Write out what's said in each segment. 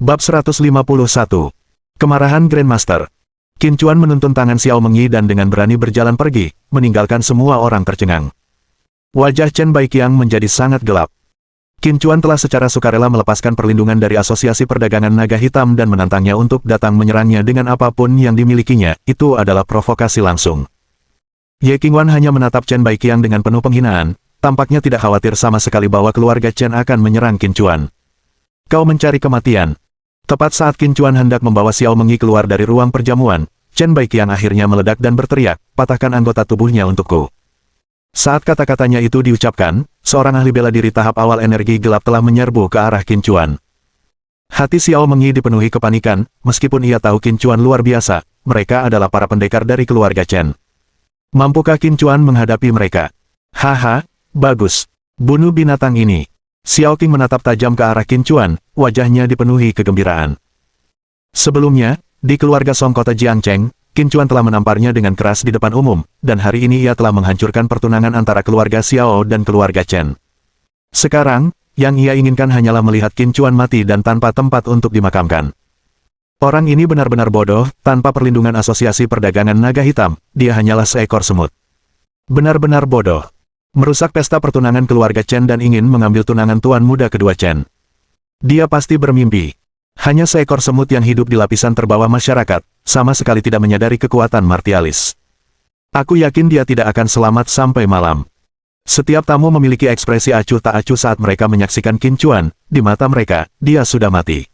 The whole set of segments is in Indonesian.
Bab 151. Kemarahan Grandmaster. Qin Chuan menuntun tangan Xiao Mengyi dan dengan berani berjalan pergi, meninggalkan semua orang tercengang. Wajah Chen Baiqiang menjadi sangat gelap. Qin Chuan telah secara sukarela melepaskan perlindungan dari Asosiasi Perdagangan Naga Hitam dan menantangnya untuk datang menyerangnya dengan apapun yang dimilikinya. Itu adalah provokasi langsung. Ye Qingwan hanya menatap Chen Baiqiang dengan penuh penghinaan, tampaknya tidak khawatir sama sekali bahwa keluarga Chen akan menyerang Qin Chuan. Kau mencari kematian. Tepat saat Qin Chuan hendak membawa Xiao Mengyi keluar dari ruang perjamuan, Chen Baiqiang akhirnya meledak dan berteriak, patahkan anggota tubuhnya untukku. Saat kata-katanya itu diucapkan, seorang ahli bela diri tahap awal energi gelap telah menyerbu ke arah Qin Chuan. Hati Xiao Mengyi dipenuhi kepanikan, meskipun ia tahu Qin Chuan luar biasa, mereka adalah para pendekar dari keluarga Chen. Mampukah Qin Chuan menghadapi mereka? Haha, bagus. Bunuh binatang ini. Xiao Qing menatap tajam ke arah Qin Chuan, wajahnya dipenuhi kegembiraan. Sebelumnya, di keluarga Song Kota Jiangcheng, Qin Chuan telah menamparnya dengan keras di depan umum, dan hari ini ia telah menghancurkan pertunangan antara keluarga Xiao dan keluarga Chen. Sekarang, yang ia inginkan hanyalah melihat Qin Chuan mati dan tanpa tempat untuk dimakamkan. Orang ini benar-benar bodoh, tanpa perlindungan Asosiasi Perdagangan Naga Hitam, dia hanyalah seekor semut. Benar-benar bodoh. Merusak pesta pertunangan keluarga Chen dan ingin mengambil tunangan tuan muda kedua Chen. Dia pasti bermimpi. Hanya seekor semut yang hidup di lapisan terbawah masyarakat, sama sekali tidak menyadari kekuatan martialis. Aku yakin dia tidak akan selamat sampai malam. Setiap tamu memiliki ekspresi acuh tak acuh saat mereka menyaksikan Qin Chuan, di mata mereka, dia sudah mati.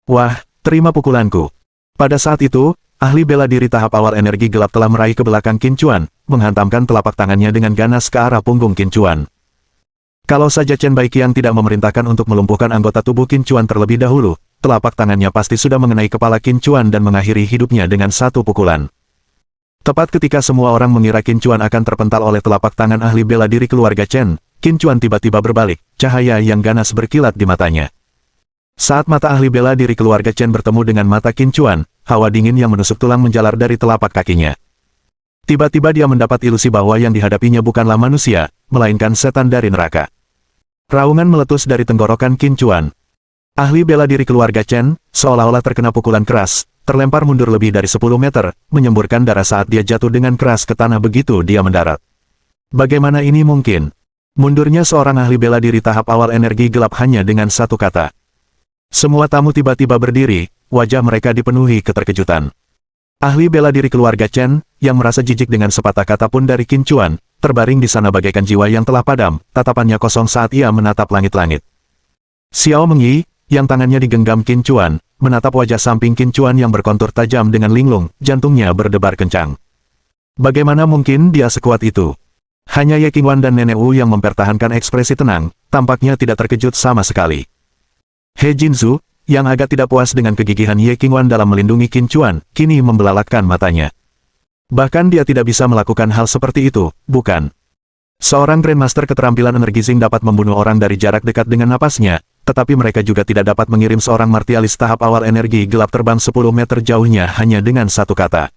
Wah, terima pukulanku. Pada saat itu, ahli bela diri tahap awal energi gelap telah meraih ke belakang Qin Chuan, menghantamkan telapak tangannya dengan ganas ke arah punggung Qin Chuan. Kalau saja Chen Baiqiang tidak memerintahkan untuk melumpuhkan anggota tubuh Qin Chuan terlebih dahulu, telapak tangannya pasti sudah mengenai kepala Qin Chuan dan mengakhiri hidupnya dengan satu pukulan. Tepat ketika semua orang mengira Qin Chuan akan terpental oleh telapak tangan ahli bela diri keluarga Chen, Qin Chuan tiba-tiba berbalik, cahaya yang ganas berkilat di matanya. Saat mata ahli bela diri keluarga Chen bertemu dengan mata Qin Chuan, hawa dingin yang menusuk tulang menjalar dari telapak kakinya. Tiba-tiba dia mendapat ilusi bahwa yang dihadapinya bukanlah manusia, melainkan setan dari neraka. Raungan meletus dari tenggorokan Qin Chuan. Ahli bela diri keluarga Chen, seolah-olah terkena pukulan keras, terlempar mundur lebih dari 10 meter, menyemburkan darah saat dia jatuh dengan keras ke tanah begitu dia mendarat. Bagaimana ini mungkin? Mundurnya seorang ahli bela diri tahap awal energi gelap hanya dengan satu kata. Semua tamu tiba-tiba berdiri, wajah mereka dipenuhi keterkejutan. Ahli bela diri keluarga Chen, yang merasa jijik dengan sepatah kata pun dari Qin Chuan, terbaring di sana bagaikan jiwa yang telah padam, tatapannya kosong saat ia menatap langit-langit. Xiao Mengyi, yang tangannya digenggam Qin Chuan, menatap wajah samping Qin Chuan yang berkontur tajam dengan linglung, jantungnya berdebar kencang. Bagaimana mungkin dia sekuat itu? Hanya Ye Qingwan dan Nenek Wu yang mempertahankan ekspresi tenang, tampaknya tidak terkejut sama sekali. He Jinzu, yang agak tidak puas dengan kegigihan Ye Qingwan dalam melindungi Qin Chuan, kini membelalakkan matanya. Bahkan dia tidak bisa melakukan hal seperti itu, bukan? Seorang Grandmaster keterampilan energizing dapat membunuh orang dari jarak dekat dengan napasnya, tetapi mereka juga tidak dapat mengirim seorang martialis tahap awal energi gelap terbang 10 meter jauhnya hanya dengan satu kata.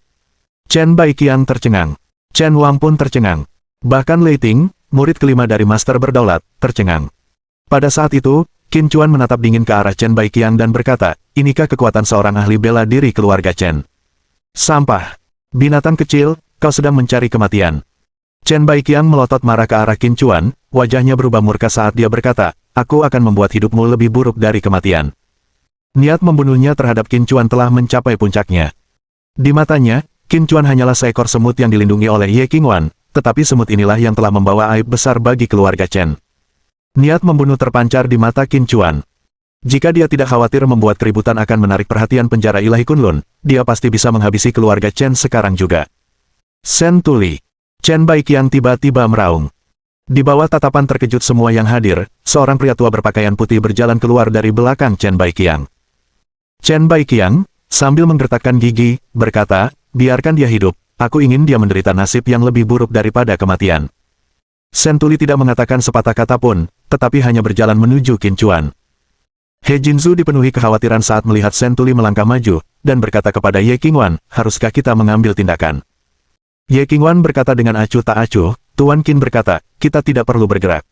Chen Baiqiang tercengang. Chen Wang pun tercengang. Bahkan Lei Ting, murid kelima dari Master Berdaulat, tercengang. Pada saat itu, Qin Chuan menatap dingin ke arah Chen Baiqiang dan berkata, inikah kekuatan seorang ahli bela diri keluarga Chen? Sampah. Binatang kecil, kau sedang mencari kematian. Chen Baiqiang melotot marah ke arah Qin Chuan, wajahnya berubah murka saat dia berkata, aku akan membuat hidupmu lebih buruk dari kematian. Niat membunuhnya terhadap Qin Chuan telah mencapai puncaknya. Di matanya, Qin Chuan hanyalah seekor semut yang dilindungi oleh Ye Qingwan, tetapi semut inilah yang telah membawa aib besar bagi keluarga Chen. Niat membunuh terpancar di mata Qin Chuan. Jika dia tidak khawatir membuat keributan akan menarik perhatian penjara ilahi Kunlun, dia pasti bisa menghabisi keluarga Chen sekarang juga. Sen Tuli. Chen Baiqiang tiba-tiba meraung. Di bawah tatapan terkejut semua yang hadir, seorang pria tua berpakaian putih berjalan keluar dari belakang Chen Baiqiang. Chen Baiqiang, sambil menggertakkan gigi, berkata, biarkan dia hidup, aku ingin dia menderita nasib yang lebih buruk daripada kematian. Sen Tuli tidak mengatakan sepatah kata pun, tetapi hanya berjalan menuju Qin Chuan. He Jinzu dipenuhi kekhawatiran saat melihat Sen Tuli melangkah maju, dan berkata kepada Ye Qingwan, haruskah kita mengambil tindakan? Ye Qingwan berkata dengan acuh tak acuh, Tuan Qin berkata, kita tidak perlu bergerak.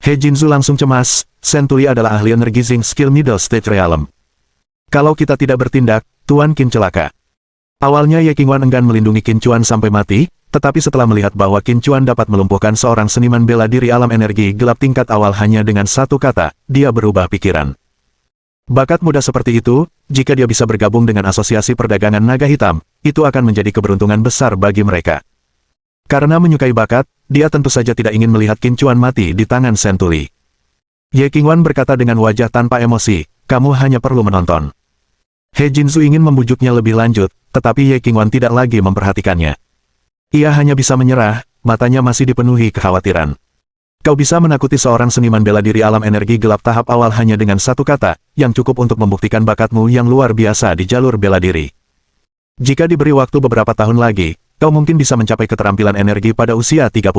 He Jinzu langsung cemas, Sen Tuli adalah ahli energizing skill middle stage realm. Kalau kita tidak bertindak, Tuan Qin celaka. Awalnya Ye Qingwan enggan melindungi Qin Chuan sampai mati, tetapi setelah melihat bahwa Qin Chuan dapat melumpuhkan seorang seniman bela diri alam energi gelap tingkat awal hanya dengan satu kata, dia berubah pikiran. Bakat muda seperti itu, jika dia bisa bergabung dengan Asosiasi Perdagangan Naga Hitam, itu akan menjadi keberuntungan besar bagi mereka. Karena menyukai bakat, dia tentu saja tidak ingin melihat Qin Chuan mati di tangan Sentuli. Ye Qingwan berkata dengan wajah tanpa emosi, kamu hanya perlu menonton. He Jinzu ingin membujuknya lebih lanjut, tetapi Ye Qingwan tidak lagi memperhatikannya. Ia hanya bisa menyerah, matanya masih dipenuhi kekhawatiran. Kau bisa menakuti seorang seniman bela diri alam energi gelap tahap awal hanya dengan satu kata, yang cukup untuk membuktikan bakatmu yang luar biasa di jalur bela diri. Jika diberi waktu beberapa tahun lagi, kau mungkin bisa mencapai keterampilan energi pada usia 30.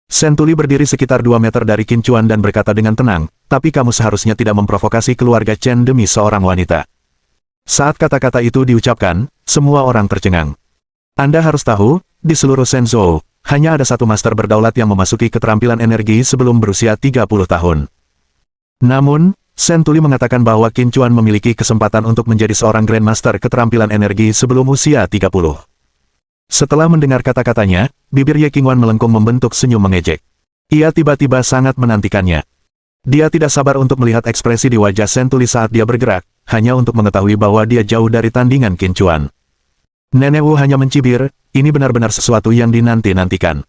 Sentuli berdiri sekitar 2 meter dari Qin Chuan dan berkata dengan tenang, tapi kamu seharusnya tidak memprovokasi keluarga Chen demi seorang wanita. Saat kata-kata itu diucapkan, semua orang tercengang. Anda harus tahu, di seluruh Shenzhou, hanya ada satu master berdaulat yang memasuki keterampilan energi sebelum berusia 30 tahun. Namun, Sentuli mengatakan bahwa Qin Chuan memiliki kesempatan untuk menjadi seorang Grandmaster keterampilan energi sebelum usia 30. Setelah mendengar kata-katanya, bibir Ye Qingwan melengkung membentuk senyum mengejek. Ia tiba-tiba sangat menantikannya. Dia tidak sabar untuk melihat ekspresi di wajah Sentuli saat dia bergerak, hanya untuk mengetahui bahwa dia jauh dari tandingan Qin Chuan. Nenek Wu hanya mencibir, ini benar-benar sesuatu yang dinanti-nantikan.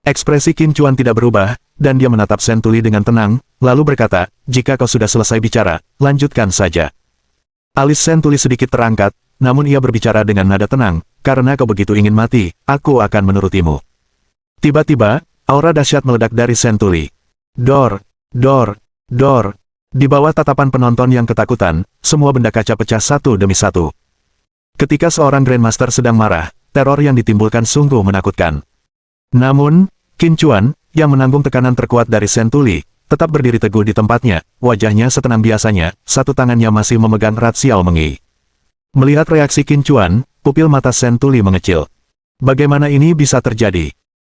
Ekspresi Qin Chuan tidak berubah, dan dia menatap Sentuli dengan tenang, lalu berkata, jika kau sudah selesai bicara, lanjutkan saja. Alis Sentuli sedikit terangkat, namun ia berbicara dengan nada tenang, karena kau begitu ingin mati, aku akan menurutimu. Tiba-tiba, aura dahsyat meledak dari Sentuli. Dor, dor, dor. Di bawah tatapan penonton yang ketakutan, semua benda kaca pecah satu demi satu. Ketika seorang Grandmaster sedang marah, teror yang ditimbulkan sungguh menakutkan. Namun, Qin Chuan, yang menanggung tekanan terkuat dari Sentuli, tetap berdiri teguh di tempatnya, wajahnya setenang biasanya, satu tangannya masih memegang erat Xiao Mengyi. Melihat reaksi Qin Chuan, pupil mata Sentuli mengecil. Bagaimana ini bisa terjadi?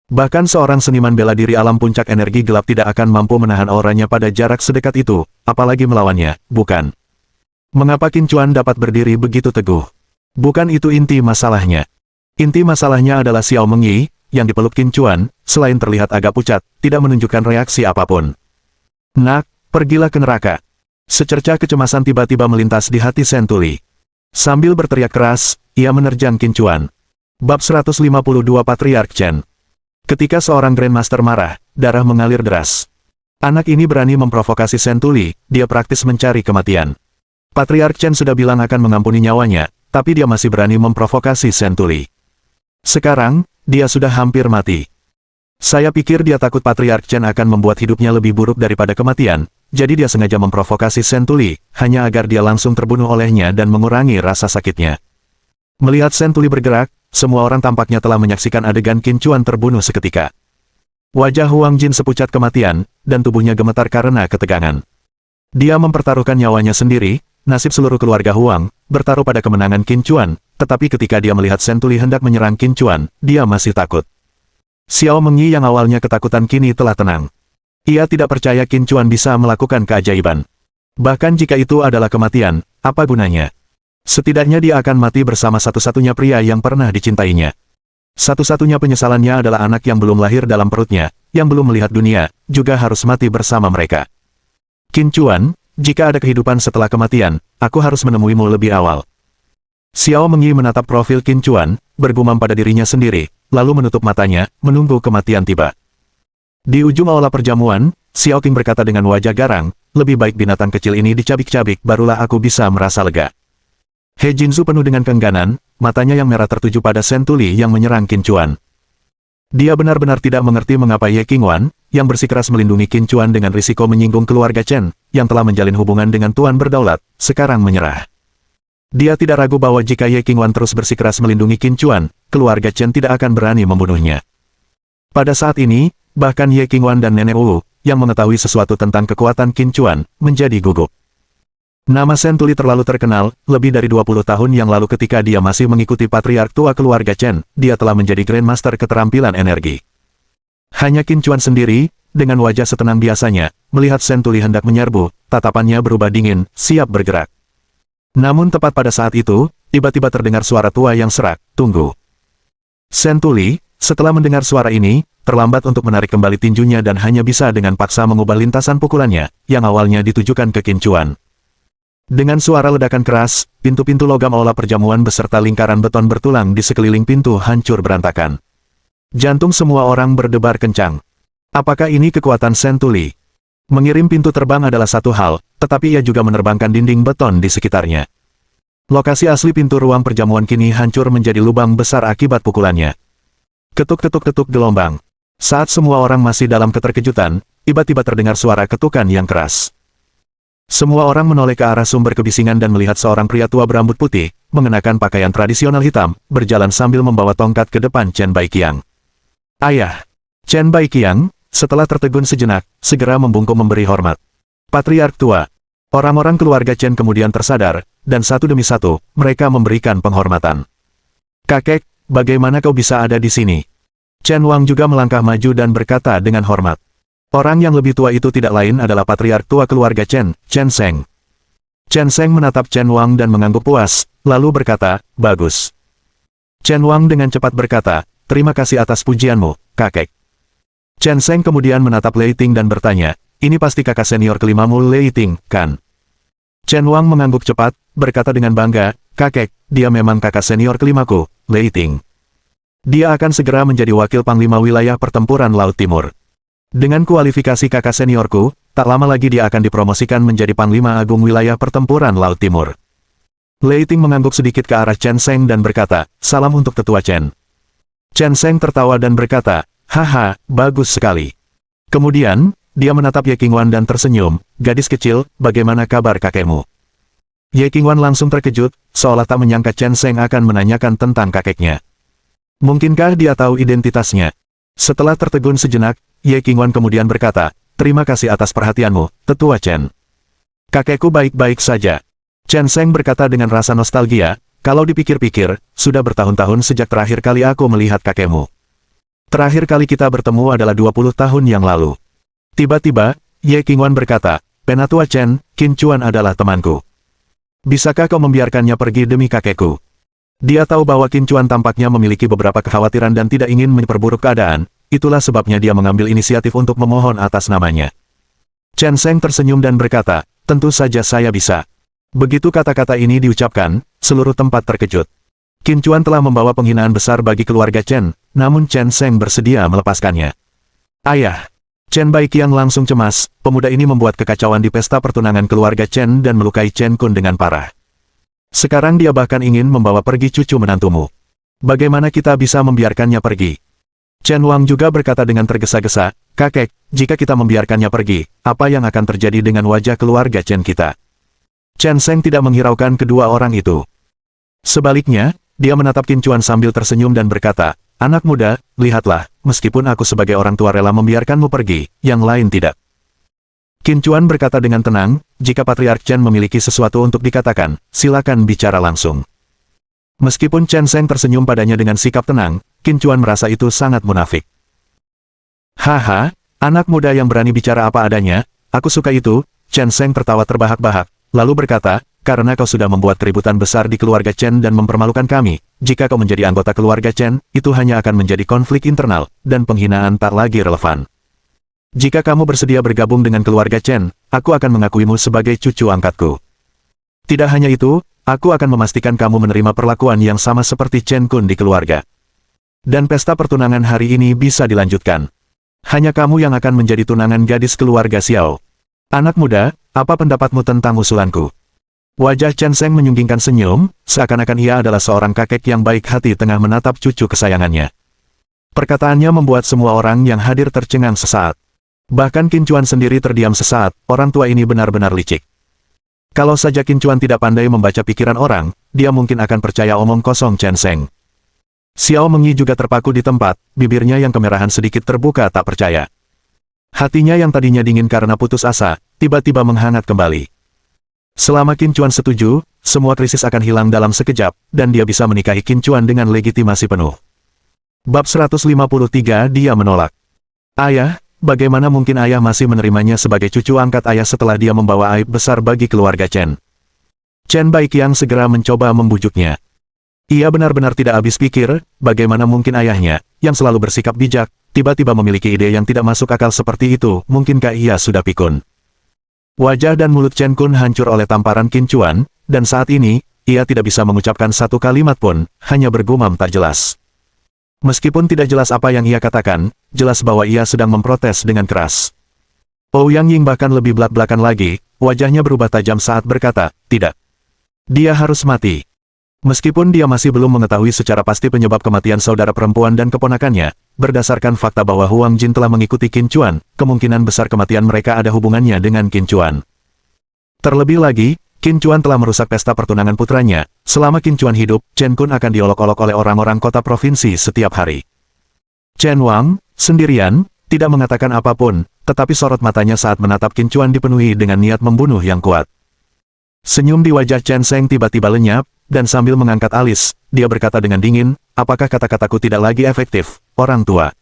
Bahkan seorang seniman bela diri alam puncak energi gelap tidak akan mampu menahan auranya pada jarak sedekat itu, apalagi melawannya, bukan? Mengapa Qin Chuan dapat berdiri begitu teguh? Bukan itu inti masalahnya. Inti masalahnya adalah Xiao Mengyi, yang dipeluk Qin Chuan, selain terlihat agak pucat, tidak menunjukkan reaksi apapun. Nak, pergilah ke neraka. Secercah kecemasan tiba-tiba melintas di hati Sentuli. Sambil berteriak keras, ia menerjang Qin Chuan. Bab 152 Patriark Chen. Ketika seorang Grandmaster marah, darah mengalir deras. Anak ini berani memprovokasi Sentuli, dia praktis mencari kematian. Patriark Chen sudah bilang akan mengampuni nyawanya, tapi dia masih berani memprovokasi Sentuli. Sekarang, dia sudah hampir mati. Saya pikir dia takut Patriark Chen akan membuat hidupnya lebih buruk daripada kematian, jadi dia sengaja memprovokasi Sentuli, hanya agar dia langsung terbunuh olehnya dan mengurangi rasa sakitnya. Melihat Sentuli bergerak, semua orang tampaknya telah menyaksikan adegan Qin Chuan terbunuh seketika. Wajah Huang Jin sepucat kematian, dan tubuhnya gemetar karena ketegangan. Dia mempertaruhkan nyawanya sendiri, nasib seluruh keluarga Huang, bertaruh pada kemenangan Qin Chuan, tetapi ketika dia melihat Sentuli hendak menyerang Qin Chuan, dia masih takut. Xiao Mengyi yang awalnya ketakutan kini telah tenang. Ia tidak percaya Qin Chuan bisa melakukan keajaiban. Bahkan jika itu adalah kematian, apa gunanya? Setidaknya dia akan mati bersama satu-satunya pria yang pernah dicintainya. Satu-satunya penyesalannya adalah anak yang belum lahir dalam perutnya, yang belum melihat dunia, juga harus mati bersama mereka. Qin Chuan, jika ada kehidupan setelah kematian, aku harus menemuimu lebih awal. Xiao Mengyi menatap profil Qin Chuan, bergumam pada dirinya sendiri, lalu menutup matanya, menunggu kematian tiba. Di ujung aula perjamuan, Xiao Qing berkata dengan wajah garang, lebih baik binatang kecil ini dicabik-cabik barulah aku bisa merasa lega. He Jinzu penuh dengan keengganan, matanya yang merah tertuju pada Sentuli yang menyerang Qin Chuan. Dia benar-benar tidak mengerti mengapa Ye Qingwan, yang bersikeras melindungi Qin Chuan dengan risiko menyinggung keluarga Chen, yang telah menjalin hubungan dengan Tuan Berdaulat, sekarang menyerah. Dia tidak ragu bahwa jika Ye Qingwan terus bersikeras melindungi Qin Chuan, keluarga Chen tidak akan berani membunuhnya. Pada saat ini, bahkan Ye Qingwan dan Nenek Wu, yang mengetahui sesuatu tentang kekuatan Qin Chuan, menjadi gugup. Nama Sentuli terlalu terkenal, lebih dari 20 tahun yang lalu ketika dia masih mengikuti patriark tua keluarga Chen, dia telah menjadi Grandmaster keterampilan energi. Hanya Qin Chuan sendiri, dengan wajah setenang biasanya, melihat Sentuli hendak menyerbu, tatapannya berubah dingin, siap bergerak. Namun tepat pada saat itu, tiba-tiba terdengar suara tua yang serak, "Tunggu." Sentuli, setelah mendengar suara ini, terlambat untuk menarik kembali tinjunya dan hanya bisa dengan paksa mengubah lintasan pukulannya, yang awalnya ditujukan ke Qin Chuan. Dengan suara ledakan keras, pintu-pintu logam aula perjamuan beserta lingkaran beton bertulang di sekeliling pintu hancur berantakan. Jantung semua orang berdebar kencang. Apakah ini kekuatan Sentuli? Mengirim pintu terbang adalah satu hal, tetapi ia juga menerbangkan dinding beton di sekitarnya. Lokasi asli pintu ruang perjamuan kini hancur menjadi lubang besar akibat pukulannya. Ketuk-ketuk-ketuk gelombang. Saat semua orang masih dalam keterkejutan, tiba-tiba terdengar suara ketukan yang keras. Semua orang menoleh ke arah sumber kebisingan dan melihat seorang pria tua berambut putih, mengenakan pakaian tradisional hitam, berjalan sambil membawa tongkat ke depan Chen Baiqiang. "Ayah!" Chen Baiqiang, setelah tertegun sejenak, segera membungkuk memberi hormat. "Patriark tua." Orang-orang keluarga Chen kemudian tersadar, dan satu demi satu, mereka memberikan penghormatan. "Kakek, bagaimana kau bisa ada di sini?" Chen Wang juga melangkah maju dan berkata dengan hormat. Orang yang lebih tua itu tidak lain adalah patriark tua keluarga Chen, Chen Sheng. Chen Sheng menatap Chen Wang dan mengangguk puas, lalu berkata, "Bagus." Chen Wang dengan cepat berkata, "Terima kasih atas pujianmu, kakek." Chen Sheng kemudian menatap Lei Ting dan bertanya, "Ini pasti kakak senior kelimamu Lei Ting, kan?" Chen Wang mengangguk cepat, berkata dengan bangga, "Kakek, dia memang kakak senior kelimaku, Lei Ting. Dia akan segera menjadi wakil panglima wilayah pertempuran Laut Timur. Dengan kualifikasi kakak seniorku, tak lama lagi dia akan dipromosikan menjadi panglima agung wilayah pertempuran Laut Timur." Lei Ting mengangguk sedikit ke arah Chen Sheng dan berkata, "Salam untuk tetua Chen." Chen Sheng tertawa dan berkata, "Haha, bagus sekali." Kemudian, dia menatap Ye Qingwan dan tersenyum, "Gadis kecil, bagaimana kabar kakekmu?" Ye Qingwan langsung terkejut, seolah tak menyangka Chen Sheng akan menanyakan tentang kakeknya. Mungkinkah dia tahu identitasnya? Setelah tertegun sejenak, Ye Qingwan kemudian berkata, "Terima kasih atas perhatianmu, tetua Chen." "Kakekku baik-baik saja." Chen Sheng berkata dengan rasa nostalgia, "Kalau dipikir-pikir, sudah bertahun-tahun sejak terakhir kali aku melihat kakekmu. Terakhir kali kita bertemu adalah 20 tahun yang lalu." Tiba-tiba, Ye Qingwan berkata, "Penatua Chen, Qin Chuan adalah temanku. Bisakah kau membiarkannya pergi demi kakekku?" Dia tahu bahwa Qin Chuan tampaknya memiliki beberapa kekhawatiran dan tidak ingin memperburuk keadaan, itulah sebabnya dia mengambil inisiatif untuk memohon atas namanya. Chen Sheng tersenyum dan berkata, "Tentu saja saya bisa." Begitu kata-kata ini diucapkan, seluruh tempat terkejut. Qin Chuan telah membawa penghinaan besar bagi keluarga Chen, namun Chen Sheng bersedia melepaskannya. "Ayah." Chen Baiqiang langsung cemas, pemuda ini membuat kekacauan di pesta pertunangan keluarga Chen dan melukai Chen Kun dengan parah. Sekarang dia bahkan ingin membawa pergi cucu menantumu. Bagaimana kita bisa membiarkannya pergi? Chen Wang juga berkata dengan tergesa-gesa, "Kakek, jika kita membiarkannya pergi, apa yang akan terjadi dengan wajah keluarga Chen kita?" Chen Sheng tidak menghiraukan kedua orang itu. Sebaliknya, dia menatap Qin Chuan sambil tersenyum dan berkata, "Anak muda, lihatlah, meskipun aku sebagai orang tua rela membiarkanmu pergi, yang lain tidak." Qin Chuan berkata dengan tenang, "Jika Patriark Chen memiliki sesuatu untuk dikatakan, silakan bicara langsung." Meskipun Chen Sheng tersenyum padanya dengan sikap tenang, Qin Chuan merasa itu sangat munafik. "Haha, anak muda yang berani bicara apa adanya, aku suka itu." Chen Sheng tertawa terbahak-bahak, lalu berkata, "Karena kau sudah membuat keributan besar di keluarga Chen dan mempermalukan kami, jika kau menjadi anggota keluarga Chen, itu hanya akan menjadi konflik internal, dan penghinaan tak lagi relevan. Jika kamu bersedia bergabung dengan keluarga Chen, aku akan mengakuimu sebagai cucu angkatku. Tidak hanya itu, aku akan memastikan kamu menerima perlakuan yang sama seperti Chen Kun di keluarga. Dan pesta pertunangan hari ini bisa dilanjutkan. Hanya kamu yang akan menjadi tunangan gadis keluarga Xiao. Anak muda, apa pendapatmu tentang usulanku?" Wajah Chen Sheng menyunggingkan senyum, seakan-akan ia adalah seorang kakek yang baik hati tengah menatap cucu kesayangannya. Perkataannya membuat semua orang yang hadir tercengang sesaat. Bahkan Qin Chuan sendiri terdiam sesaat, orang tua ini benar-benar licik. Kalau saja Qin Chuan tidak pandai membaca pikiran orang, dia mungkin akan percaya omong kosong Chen Sheng. Xiao Mengyi juga terpaku di tempat, bibirnya yang kemerahan sedikit terbuka tak percaya. Hatinya yang tadinya dingin karena putus asa, tiba-tiba menghangat kembali. Selama Qin Chuan setuju, semua krisis akan hilang dalam sekejap, dan dia bisa menikahi Qin Chuan dengan legitimasi penuh. Bab 153 dia menolak. "Ayah, bagaimana mungkin ayah masih menerimanya sebagai cucu angkat ayah setelah dia membawa aib besar bagi keluarga Chen?" Chen Baiqiang segera mencoba membujuknya. Ia benar-benar tidak habis pikir, bagaimana mungkin ayahnya, yang selalu bersikap bijak, tiba-tiba memiliki ide yang tidak masuk akal seperti itu, mungkinkah ia sudah pikun? Wajah dan mulut Chen Kun hancur oleh tamparan Qin Chuan, dan saat ini, ia tidak bisa mengucapkan satu kalimat pun, hanya bergumam tak jelas. Meskipun tidak jelas apa yang ia katakan, jelas bahwa ia sedang memprotes dengan keras. Ouyang Ying bahkan lebih belak-belakan lagi, wajahnya berubah tajam saat berkata, tidak. Dia harus mati. Meskipun dia masih belum mengetahui secara pasti penyebab kematian saudara perempuan dan keponakannya, berdasarkan fakta bahwa Huang Jin telah mengikuti Qin Chuan, kemungkinan besar kematian mereka ada hubungannya dengan Qin Chuan. Terlebih lagi, Qin Chuan telah merusak pesta pertunangan putranya. Selama Qin Chuan hidup, Chen Kun akan diolok-olok oleh orang-orang kota provinsi setiap hari. Chen Wang, sendirian, tidak mengatakan apapun, tetapi sorot matanya saat menatap Qin Chuan dipenuhi dengan niat membunuh yang kuat. Senyum di wajah Chen Sheng tiba-tiba lenyap, dan sambil mengangkat alis, dia berkata dengan dingin, apakah kata-kataku tidak lagi efektif, orang tua?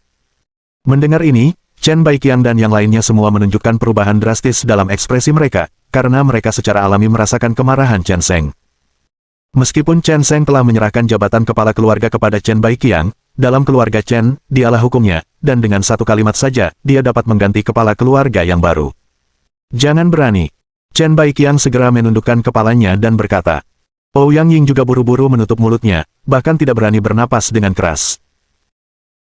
Mendengar ini, Chen Baiqiang dan yang lainnya semua menunjukkan perubahan drastis dalam ekspresi mereka, karena mereka secara alami merasakan kemarahan Chen Sheng. Meskipun Chen Sheng telah menyerahkan jabatan kepala keluarga kepada Chen Baiqiang, dalam keluarga Chen, dialah hukumnya, dan dengan satu kalimat saja, dia dapat mengganti kepala keluarga yang baru. Jangan berani. Chen Baiqiang segera menundukkan kepalanya dan berkata. Ouyang Ying juga buru-buru menutup mulutnya, bahkan tidak berani bernapas dengan keras.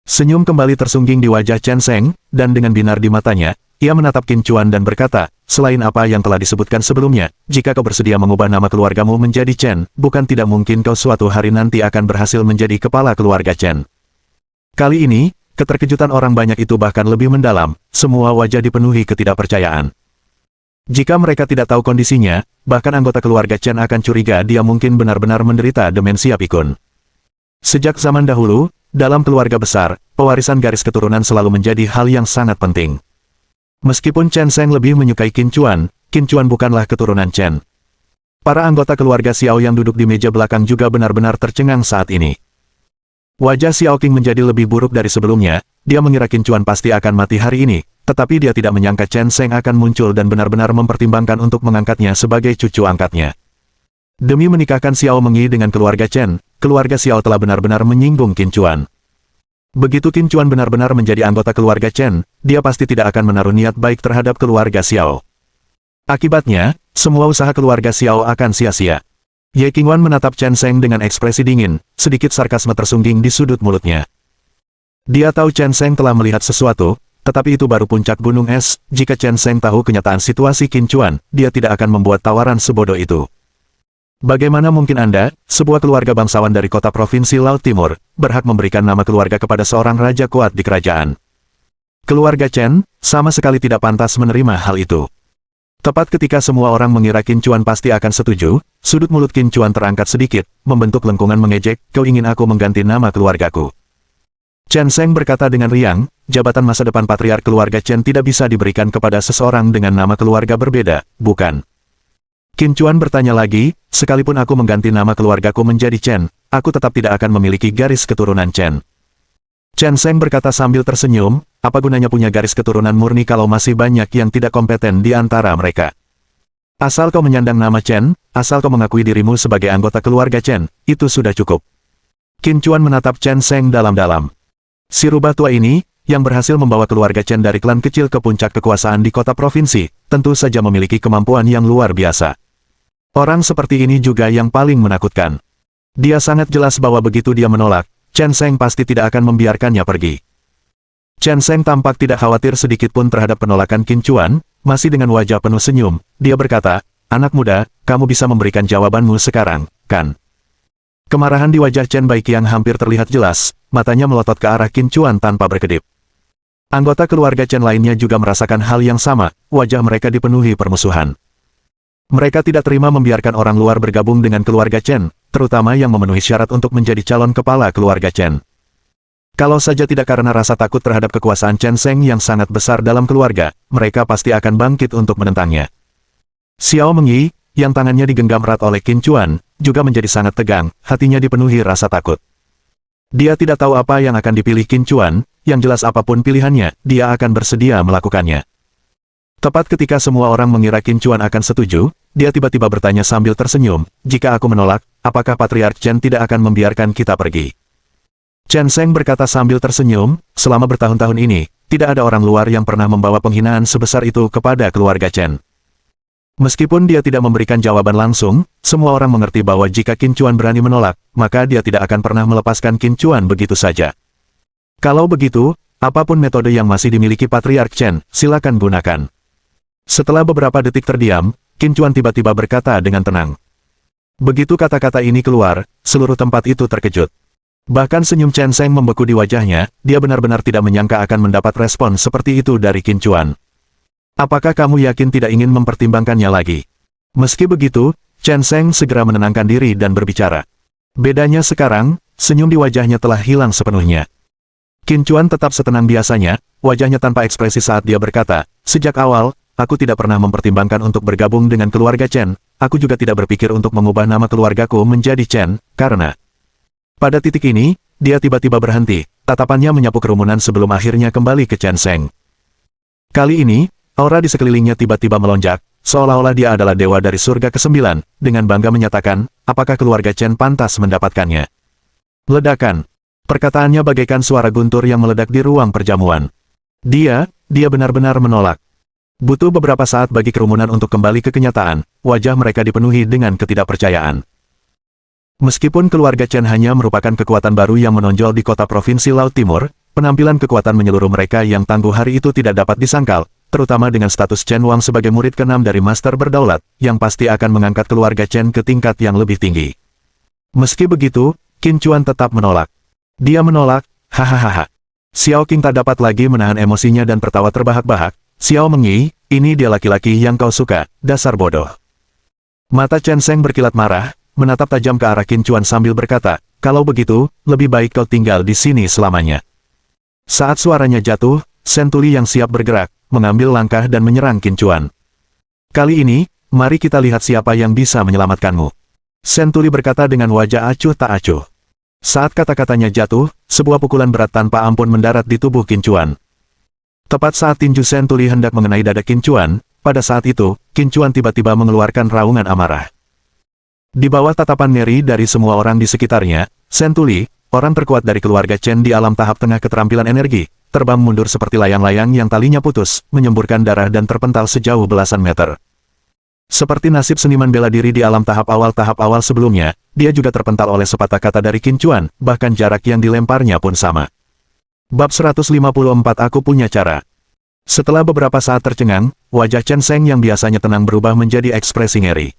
Senyum kembali tersungging di wajah Chen Sheng, dan dengan binar di matanya, ia menatap Qin Chuan dan berkata, selain apa yang telah disebutkan sebelumnya, jika kau bersedia mengubah nama keluargamu menjadi Chen, bukan tidak mungkin kau suatu hari nanti akan berhasil menjadi kepala keluarga Chen. Kali ini, keterkejutan orang banyak itu bahkan lebih mendalam, semua wajah dipenuhi ketidakpercayaan. Jika mereka tidak tahu kondisinya, bahkan anggota keluarga Chen akan curiga dia mungkin benar-benar menderita demensia pikun. Sejak zaman dahulu, dalam keluarga besar, pewarisan garis keturunan selalu menjadi hal yang sangat penting. Meskipun Chen Sheng lebih menyukai Qin Chuan bukanlah keturunan Chen. Para anggota keluarga Xiao yang duduk di meja belakang juga benar-benar tercengang saat ini. Wajah Xiao Qing menjadi lebih buruk dari sebelumnya, dia mengira Qin Chuan pasti akan mati hari ini, tetapi dia tidak menyangka Chen Sheng akan muncul dan benar-benar mempertimbangkan untuk mengangkatnya sebagai cucu angkatnya. Demi menikahkan Xiao Mengyi dengan keluarga Chen, keluarga Xiao telah benar-benar menyinggung Qin Chuan. Begitu Qin Chuan benar-benar menjadi anggota keluarga Chen, dia pasti tidak akan menaruh niat baik terhadap keluarga Xiao. Akibatnya, semua usaha keluarga Xiao akan sia-sia. Ye Qingwan menatap Chen Sheng dengan ekspresi dingin, sedikit sarkasme tersungging di sudut mulutnya. Dia tahu Chen Sheng telah melihat sesuatu, tetapi itu baru puncak gunung es. Jika Chen Sheng tahu kenyataan situasi Qin Chuan, dia tidak akan membuat tawaran sebodoh itu. Bagaimana mungkin Anda, sebuah keluarga bangsawan dari kota provinsi Laut Timur, berhak memberikan nama keluarga kepada seorang raja kuat di kerajaan? Keluarga Chen, sama sekali tidak pantas menerima hal itu. Tepat ketika semua orang mengira Qin Chuan pasti akan setuju, sudut mulut Qin Chuan terangkat sedikit, membentuk lengkungan mengejek, kau ingin aku mengganti nama keluargaku? Chen Sheng berkata dengan riang, jabatan masa depan patriark keluarga Chen tidak bisa diberikan kepada seseorang dengan nama keluarga berbeda, bukan? Qin Chuan bertanya lagi, sekalipun aku mengganti nama keluargaku menjadi Chen, aku tetap tidak akan memiliki garis keturunan Chen. Chen Sheng berkata sambil tersenyum, apa gunanya punya garis keturunan murni kalau masih banyak yang tidak kompeten di antara mereka? Asal kau menyandang nama Chen, asal kau mengakui dirimu sebagai anggota keluarga Chen, itu sudah cukup. Qin Chuan menatap Chen Sheng dalam-dalam. Si rubah tua ini, yang berhasil membawa keluarga Chen dari klan kecil ke puncak kekuasaan di kota provinsi, tentu saja memiliki kemampuan yang luar biasa. Orang seperti ini juga yang paling menakutkan. Dia sangat jelas bahwa begitu dia menolak, Chen Sheng pasti tidak akan membiarkannya pergi. Chen Sheng tampak tidak khawatir sedikit pun terhadap penolakan Qin Chuan, masih dengan wajah penuh senyum, dia berkata, anak muda, kamu bisa memberikan jawabanmu sekarang, kan? Kemarahan di wajah Chen Baiqiang hampir terlihat jelas, matanya melotot ke arah Qin Chuan tanpa berkedip. Anggota keluarga Chen lainnya juga merasakan hal yang sama, wajah mereka dipenuhi permusuhan. Mereka tidak terima membiarkan orang luar bergabung dengan keluarga Chen, terutama yang memenuhi syarat untuk menjadi calon kepala keluarga Chen. Kalau saja tidak karena rasa takut terhadap kekuasaan Chen Sheng yang sangat besar dalam keluarga, mereka pasti akan bangkit untuk menentangnya. Xiao Mengyi, yang tangannya digenggam erat oleh Qin Chuan, juga menjadi sangat tegang, hatinya dipenuhi rasa takut. Dia tidak tahu apa yang akan dipilih Qin Chuan, yang jelas apapun pilihannya, dia akan bersedia melakukannya. Tepat ketika semua orang mengira Qin Chuan akan setuju, dia tiba-tiba bertanya sambil tersenyum, jika aku menolak, apakah Patriark Chen tidak akan membiarkan kita pergi? Chen Sheng berkata sambil tersenyum, selama bertahun-tahun ini, tidak ada orang luar yang pernah membawa penghinaan sebesar itu kepada keluarga Chen. Meskipun dia tidak memberikan jawaban langsung, semua orang mengerti bahwa jika Qin Chuan berani menolak, maka dia tidak akan pernah melepaskan Qin Chuan begitu saja. Kalau begitu, apapun metode yang masih dimiliki Patriark Chen, silakan gunakan. Setelah beberapa detik terdiam, Qin Chuan tiba-tiba berkata dengan tenang. Begitu kata-kata ini keluar, seluruh tempat itu terkejut. Bahkan senyum Chen Sheng membeku di wajahnya, dia benar-benar tidak menyangka akan mendapat respon seperti itu dari Qin Chuan. Apakah kamu yakin tidak ingin mempertimbangkannya lagi? Meski begitu, Chen Sheng segera menenangkan diri dan berbicara. Bedanya sekarang, senyum di wajahnya telah hilang sepenuhnya. Qin Chuan tetap setenang biasanya, wajahnya tanpa ekspresi saat dia berkata, sejak awal, aku tidak pernah mempertimbangkan untuk bergabung dengan keluarga Chen, aku juga tidak berpikir untuk mengubah nama keluargaku menjadi Chen, karena... Pada titik ini, dia tiba-tiba berhenti, tatapannya menyapu kerumunan sebelum akhirnya kembali ke Chen Sheng. Kali ini, aura di sekelilingnya tiba-tiba melonjak, seolah-olah dia adalah dewa dari surga ke-9, dengan bangga menyatakan, apakah keluarga Chen pantas mendapatkannya. Ledakan. Perkataannya bagaikan suara guntur yang meledak di ruang perjamuan. Dia benar-benar menolak. Butuh beberapa saat bagi kerumunan untuk kembali ke kenyataan, wajah mereka dipenuhi dengan ketidakpercayaan. Meskipun keluarga Chen hanya merupakan kekuatan baru yang menonjol di kota provinsi Laut Timur, penampilan kekuatan menyeluruh mereka yang tangguh hari itu tidak dapat disangkal, terutama dengan status Chen Wang sebagai murid ke-6 dari Master Berdaulat, yang pasti akan mengangkat keluarga Chen ke tingkat yang lebih tinggi. Meski begitu, Qin Chuan tetap menolak. Dia menolak, hahaha. Xiao Qing tak dapat lagi menahan emosinya dan tertawa terbahak-bahak. Xiao Mengyi, ini dia laki-laki yang kau suka, dasar bodoh. Mata Chen Sheng berkilat marah, menatap tajam ke arah Qin Chuan sambil berkata, kalau begitu, lebih baik kau tinggal di sini selamanya. Saat suaranya jatuh, Shen Tuli yang siap bergerak, mengambil langkah dan menyerang Qin Chuan. Kali ini, mari kita lihat siapa yang bisa menyelamatkanmu. Shen Tuli berkata dengan wajah acuh tak acuh. Saat kata-katanya jatuh, sebuah pukulan berat tanpa ampun mendarat di tubuh Qin Chuan. Tepat saat tinju Shen Tuli hendak mengenai dada Qin Chuan, pada saat itu, Qin Chuan tiba-tiba mengeluarkan raungan amarah. Di bawah tatapan ngeri dari semua orang di sekitarnya, Shen Tuli, orang terkuat dari keluarga Chen di alam tahap tengah keterampilan energi, terbang mundur seperti layang-layang yang talinya putus, menyemburkan darah dan terpental sejauh belasan meter. Seperti nasib seniman bela diri di alam tahap awal sebelumnya, dia juga terpental oleh sepatah kata dari Qin Chuan, bahkan jarak yang dilemparnya pun sama. Bab 154 Aku punya cara. Setelah beberapa saat tercengang, wajah Chen Sheng yang biasanya tenang berubah menjadi ekspresi ngeri.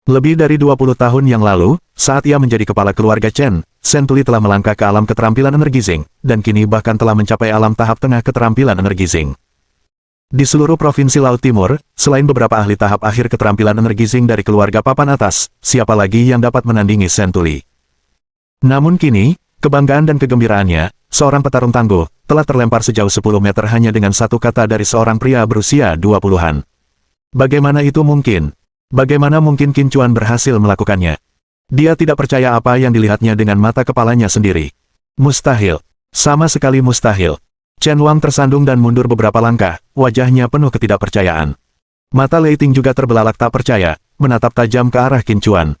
Lebih dari 20 tahun yang lalu, saat ia menjadi kepala keluarga Chen, Shen Tuli telah melangkah ke alam keterampilan energi Xing, dan kini bahkan telah mencapai alam tahap tengah keterampilan energi Xing. Di seluruh provinsi Laut Timur, selain beberapa ahli tahap akhir keterampilan energi Xing dari keluarga papan atas, siapa lagi yang dapat menandingi Shen Tuli? Namun kini, kebanggaan dan kegembiraannya, seorang petarung tangguh, telah terlempar sejauh 10 meter hanya dengan satu kata dari seorang pria berusia 20-an. Bagaimana itu mungkin? Bagaimana mungkin Qin Chuan berhasil melakukannya? Dia tidak percaya apa yang dilihatnya dengan mata kepalanya sendiri. Mustahil. Sama sekali mustahil. Chen Wang tersandung dan mundur beberapa langkah, wajahnya penuh ketidakpercayaan. Mata Lei Ting juga terbelalak tak percaya, menatap tajam ke arah Qin Chuan.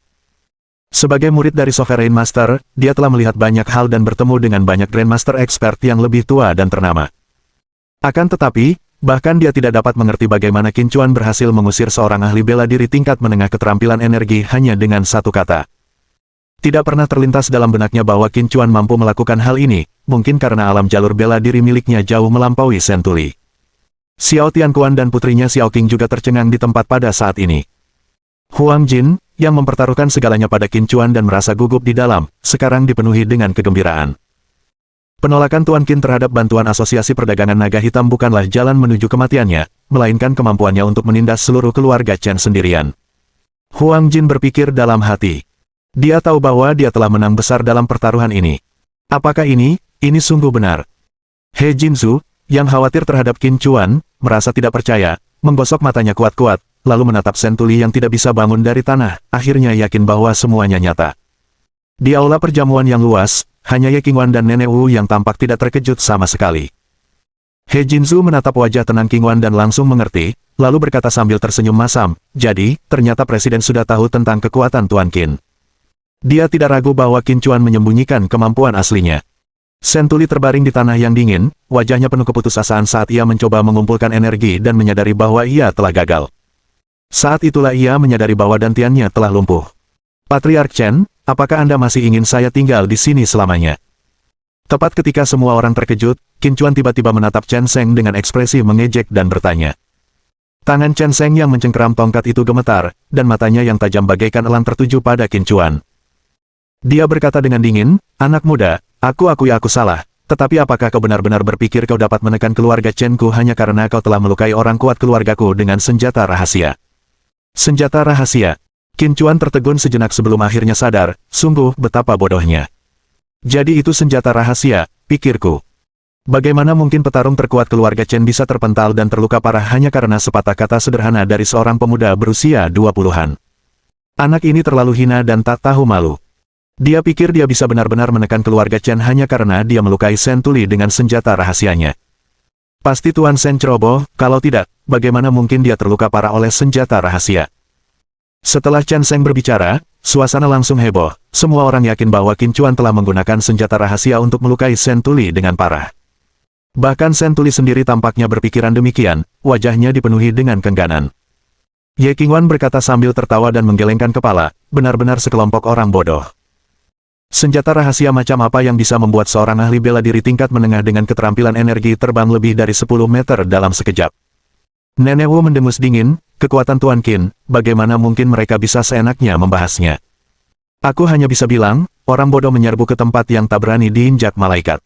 Sebagai murid dari Sovereign Master, dia telah melihat banyak hal dan bertemu dengan banyak Grandmaster expert yang lebih tua dan ternama. Akan tetapi, bahkan dia tidak dapat mengerti bagaimana Qin Chuan berhasil mengusir seorang ahli bela diri tingkat menengah keterampilan energi hanya dengan satu kata. Tidak pernah terlintas dalam benaknya bahwa Qin Chuan mampu melakukan hal ini, mungkin karena alam jalur bela diri miliknya jauh melampaui Shen Tuli. Xiao Tianquan dan putrinya Xiao Qing juga tercengang di tempat pada saat ini. Huang Jin, yang mempertaruhkan segalanya pada Qin Chuan dan merasa gugup di dalam, sekarang dipenuhi dengan kegembiraan. Penolakan Tuan Qin terhadap bantuan Asosiasi Perdagangan Naga Hitam bukanlah jalan menuju kematiannya, melainkan kemampuannya untuk menindas seluruh keluarga Chen sendirian. Huang Jin berpikir dalam hati. Dia tahu bahwa dia telah menang besar dalam pertaruhan ini. Apakah ini sungguh benar? He Jinzu, yang khawatir terhadap Qin Chuan, merasa tidak percaya, menggosok matanya kuat-kuat, lalu menatap Shen Tuli yang tidak bisa bangun dari tanah, akhirnya yakin bahwa semuanya nyata. Di aula perjamuan yang luas, hanya Ye Qingwan dan Nenek Wu yang tampak tidak terkejut sama sekali. He Jinzu menatap wajah tenang Qingwan dan langsung mengerti, lalu berkata sambil tersenyum masam, "Jadi, ternyata Presiden sudah tahu tentang kekuatan Tuan Qin." Dia tidak ragu bahwa Qin Chuan menyembunyikan kemampuan aslinya. Sentuli terbaring di tanah yang dingin, wajahnya penuh keputusasaan saat ia mencoba mengumpulkan energi dan menyadari bahwa ia telah gagal. Saat itulah ia menyadari bahwa dantiannya telah lumpuh. "Patriark Chen, apakah Anda masih ingin saya tinggal di sini selamanya?" Tepat ketika semua orang terkejut, Qin Chuan tiba-tiba menatap Chen Sheng dengan ekspresi mengejek dan bertanya. Tangan Chen Sheng yang mencengkeram tongkat itu gemetar, dan matanya yang tajam bagaikan elang tertuju pada Qin Chuan. Dia berkata dengan dingin, "Anak muda, aku akui aku salah, tetapi apakah kau benar-benar berpikir kau dapat menekan keluarga Chen-ku hanya karena kau telah melukai orang kuat keluargaku dengan senjata rahasia?" Senjata rahasia. Qin Chuan tertegun sejenak sebelum akhirnya sadar, sungguh betapa bodohnya. Jadi itu senjata rahasia, pikirku. Bagaimana mungkin petarung terkuat keluarga Chen bisa terpental dan terluka parah hanya karena sepatah kata sederhana dari seorang pemuda berusia 20-an. Anak ini terlalu hina dan tak tahu malu. Dia pikir dia bisa benar-benar menekan keluarga Chen hanya karena dia melukai Sentuli dengan senjata rahasianya. Pasti Tuan Shen ceroboh, kalau tidak, bagaimana mungkin dia terluka parah oleh senjata rahasia. Setelah Chen Sheng berbicara, suasana langsung heboh. Semua orang yakin bahwa Qin Chuan telah menggunakan senjata rahasia untuk melukai Sentuli dengan parah. Bahkan Sentuli sendiri tampaknya berpikiran demikian, wajahnya dipenuhi dengan kengganan. Ye Qingwan berkata sambil tertawa dan menggelengkan kepala, benar-benar sekelompok orang bodoh. Senjata rahasia macam apa yang bisa membuat seorang ahli bela diri tingkat menengah dengan keterampilan energi terbang lebih dari 10 meter dalam sekejap? Nenek Wu mendengus dingin, kekuatan Tuan Qin, bagaimana mungkin mereka bisa seenaknya membahasnya? Aku hanya bisa bilang, orang bodoh menyerbu ke tempat yang tak berani diinjak malaikat.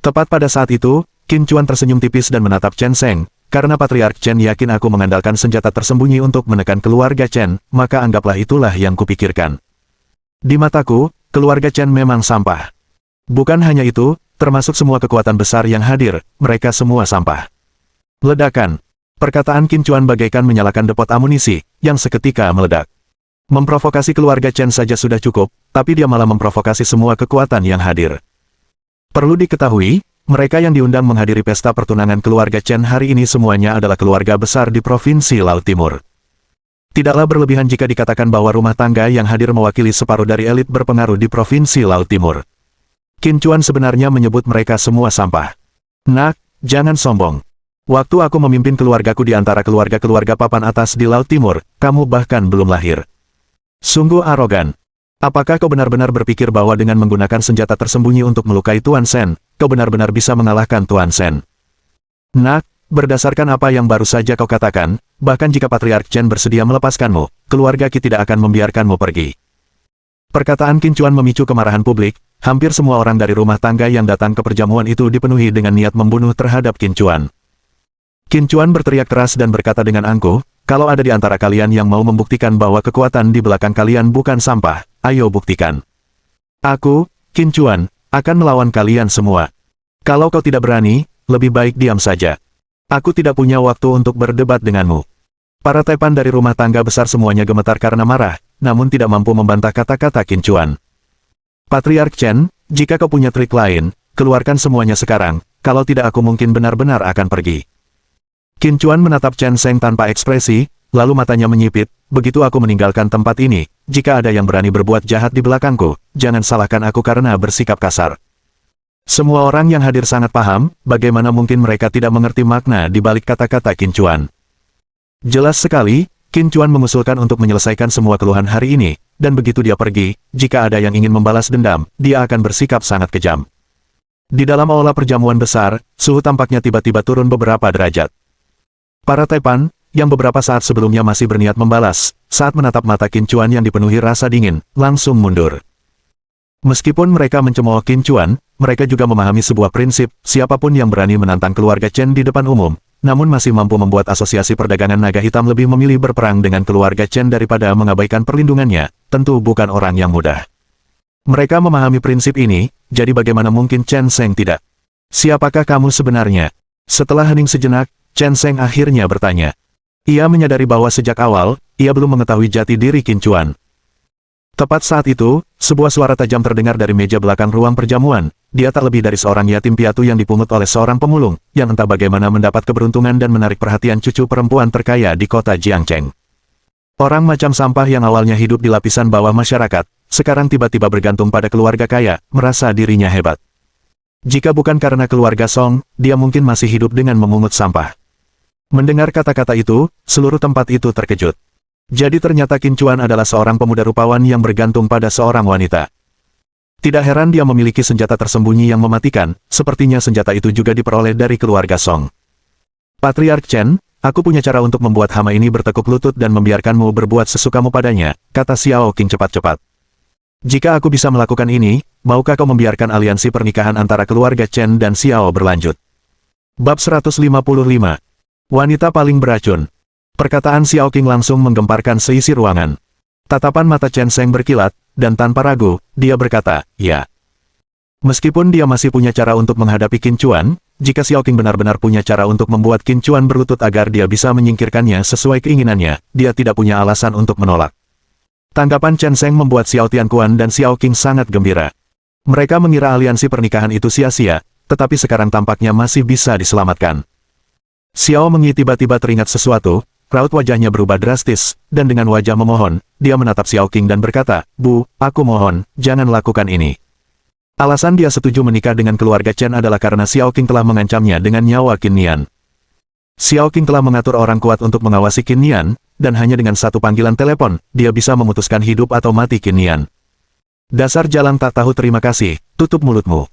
Tepat pada saat itu, Qin Chuan tersenyum tipis dan menatap Chen Sheng, karena Patriark Chen yakin aku mengandalkan senjata tersembunyi untuk menekan keluarga Chen, maka anggaplah itulah yang kupikirkan. Di mataku, keluarga Chen memang sampah. Bukan hanya itu, termasuk semua kekuatan besar yang hadir, mereka semua sampah. Ledakan. Perkataan Qin Chuan bagaikan menyalakan depot amunisi, yang seketika meledak. Memprovokasi keluarga Chen saja sudah cukup, tapi dia malah memprovokasi semua kekuatan yang hadir. Perlu diketahui, mereka yang diundang menghadiri pesta pertunangan keluarga Chen hari ini semuanya adalah keluarga besar di Provinsi Laut Timur. Tidaklah berlebihan jika dikatakan bahwa rumah tangga yang hadir mewakili separuh dari elit berpengaruh di Provinsi Laut Timur. Qin Chuan sebenarnya menyebut mereka semua sampah. Nak, jangan sombong. Waktu aku memimpin keluargaku di antara keluarga-keluarga papan atas di Laut Timur, kamu bahkan belum lahir. Sungguh arogan. Apakah kau benar-benar berpikir bahwa dengan menggunakan senjata tersembunyi untuk melukai Tuan Shen, kau benar-benar bisa mengalahkan Tuan Shen? Nak, berdasarkan apa yang baru saja kau katakan, bahkan jika Patriark Chen bersedia melepaskanmu, keluarga kita tidak akan membiarkanmu pergi. Perkataan Qin Chuan memicu kemarahan publik, hampir semua orang dari rumah tangga yang datang ke perjamuan itu dipenuhi dengan niat membunuh terhadap Qin Chuan. Qin Chuan berteriak keras dan berkata dengan angkuh, "Kalau ada di antara kalian yang mau membuktikan bahwa kekuatan di belakang kalian bukan sampah, ayo buktikan. Aku, Qin Chuan, akan melawan kalian semua. Kalau kau tidak berani, lebih baik diam saja. Aku tidak punya waktu untuk berdebat denganmu." Para taipan dari rumah tangga besar semuanya gemetar karena marah, namun tidak mampu membantah kata-kata Qin Chuan. "Patriark Chen, jika kau punya trik lain, keluarkan semuanya sekarang, kalau tidak aku mungkin benar-benar akan pergi." Qin Chuan menatap Chen Sheng tanpa ekspresi, lalu matanya menyipit, "Begitu aku meninggalkan tempat ini, jika ada yang berani berbuat jahat di belakangku, jangan salahkan aku karena bersikap kasar." Semua orang yang hadir sangat paham, bagaimana mungkin mereka tidak mengerti makna di balik kata-kata Qin Chuan. Jelas sekali, Qin Chuan mengusulkan untuk menyelesaikan semua keluhan hari ini, dan begitu dia pergi, jika ada yang ingin membalas dendam, dia akan bersikap sangat kejam. Di dalam aula perjamuan besar, suhu tampaknya tiba-tiba turun beberapa derajat. Para taipan, yang beberapa saat sebelumnya masih berniat membalas, saat menatap mata Qin Chuan yang dipenuhi rasa dingin, langsung mundur. Meskipun mereka mencemooh Qin Chuan, mereka juga memahami sebuah prinsip, siapapun yang berani menantang keluarga Chen di depan umum, namun masih mampu membuat asosiasi perdagangan naga hitam lebih memilih berperang dengan keluarga Chen daripada mengabaikan perlindungannya, tentu bukan orang yang mudah. Mereka memahami prinsip ini, jadi bagaimana mungkin Chen Sheng tidak? "Siapakah kamu sebenarnya?" Setelah hening sejenak, Chen Sheng akhirnya bertanya. Ia menyadari bahwa sejak awal, ia belum mengetahui jati diri Qin Chuan. Tepat saat itu, sebuah suara tajam terdengar dari meja belakang ruang perjamuan. Dia tak lebih dari seorang yatim piatu yang dipungut oleh seorang pemulung, yang entah bagaimana mendapat keberuntungan dan menarik perhatian cucu perempuan terkaya di kota Jiangcheng. Orang macam sampah yang awalnya hidup di lapisan bawah masyarakat, sekarang tiba-tiba bergantung pada keluarga kaya, merasa dirinya hebat. Jika bukan karena keluarga Song, dia mungkin masih hidup dengan memungut sampah. Mendengar kata-kata itu, seluruh tempat itu terkejut. Jadi ternyata Qin Chuan adalah seorang pemuda rupawan yang bergantung pada seorang wanita. Tidak heran dia memiliki senjata tersembunyi yang mematikan, sepertinya senjata itu juga diperoleh dari keluarga Song. Patriark Chen, aku punya cara untuk membuat hama ini bertekuk lutut dan membiarkanmu berbuat sesukamu padanya, kata Xiao Qing cepat-cepat. Jika aku bisa melakukan ini, maukah kau membiarkan aliansi pernikahan antara keluarga Chen dan Xiao berlanjut? Bab 155. Wanita paling beracun. Perkataan Xiao Qing langsung menggemparkan seisi ruangan. Tatapan mata Chen Sheng berkilat, dan tanpa ragu, dia berkata, ya. Meskipun dia masih punya cara untuk menghadapi Qin Chuan, jika Xiao Qing benar-benar punya cara untuk membuat Qin Chuan berlutut agar dia bisa menyingkirkannya sesuai keinginannya, dia tidak punya alasan untuk menolak. Tanggapan Chen Sheng membuat Xiao Tianquan dan Xiao Qing sangat gembira. Mereka mengira aliansi pernikahan itu sia-sia, tetapi sekarang tampaknya masih bisa diselamatkan. Xiao Mengyi tiba-tiba teringat sesuatu, raut wajahnya berubah drastis, dan dengan wajah memohon, dia menatap Xiao Qing dan berkata, Bu, aku mohon, jangan lakukan ini. Alasan dia setuju menikah dengan keluarga Chen adalah karena Xiao Qing telah mengancamnya dengan nyawa Qin Nian. Xiao Qing telah mengatur orang kuat untuk mengawasi Qin Nian, dan hanya dengan satu panggilan telepon, dia bisa memutuskan hidup atau mati Qin Nian. Dasar jalang tak tahu terima kasih, tutup mulutmu.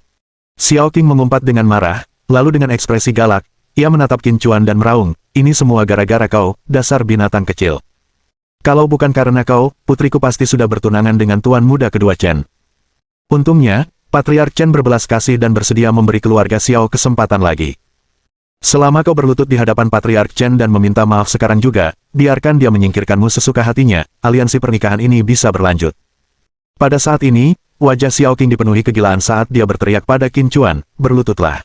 Xiao Qing mengumpat dengan marah, lalu dengan ekspresi galak, ia menatap Qin Chuan dan meraung, ini semua gara-gara kau, dasar binatang kecil. Kalau bukan karena kau, putriku pasti sudah bertunangan dengan tuan muda kedua Chen. Untungnya, Patriark Chen berbelas kasih dan bersedia memberi keluarga Xiao kesempatan lagi. Selama kau berlutut di hadapan Patriark Chen dan meminta maaf sekarang juga, biarkan dia menyingkirkanmu sesuka hatinya, aliansi pernikahan ini bisa berlanjut. Pada saat ini, wajah Xiao Qing dipenuhi kegilaan saat dia berteriak pada Qin Chuan, berlututlah.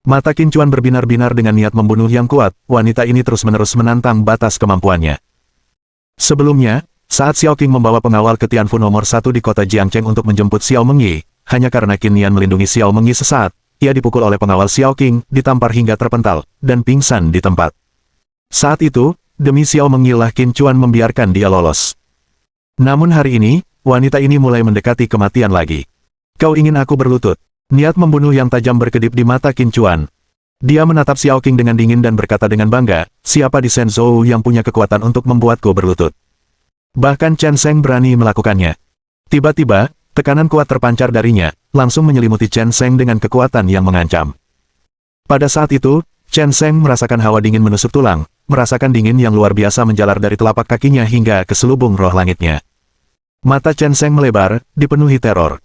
Mata Qin Chuan berbinar-binar dengan niat membunuh yang kuat, wanita ini terus-menerus menantang batas kemampuannya. Sebelumnya, saat Xiao Qing membawa pengawal ke Tianfu nomor 1 di kota Jiangcheng untuk menjemput Xiao Mengyi, hanya karena Qin Nian melindungi Xiao Mengyi sesaat, ia dipukul oleh pengawal Xiao Qing, ditampar hingga terpental, dan pingsan di tempat. Saat itu, demi Xiao Mengyi lah Qin Chuan membiarkan dia lolos. Namun hari ini, wanita ini mulai mendekati kematian lagi. Kau ingin aku berlutut? Niat membunuh yang tajam berkedip di mata Qin Chuan. Dia menatap Xiao Qing dengan dingin dan berkata dengan bangga, siapa di Shenzhou yang punya kekuatan untuk membuatku berlutut? Bahkan Chen Sheng berani melakukannya. Tiba-tiba, tekanan kuat terpancar darinya, langsung menyelimuti Chen Sheng dengan kekuatan yang mengancam. Pada saat itu, Chen Sheng merasakan hawa dingin menusuk tulang, merasakan dingin yang luar biasa menjalar dari telapak kakinya hingga ke selubung roh langitnya. Mata Chen Sheng melebar, dipenuhi teror.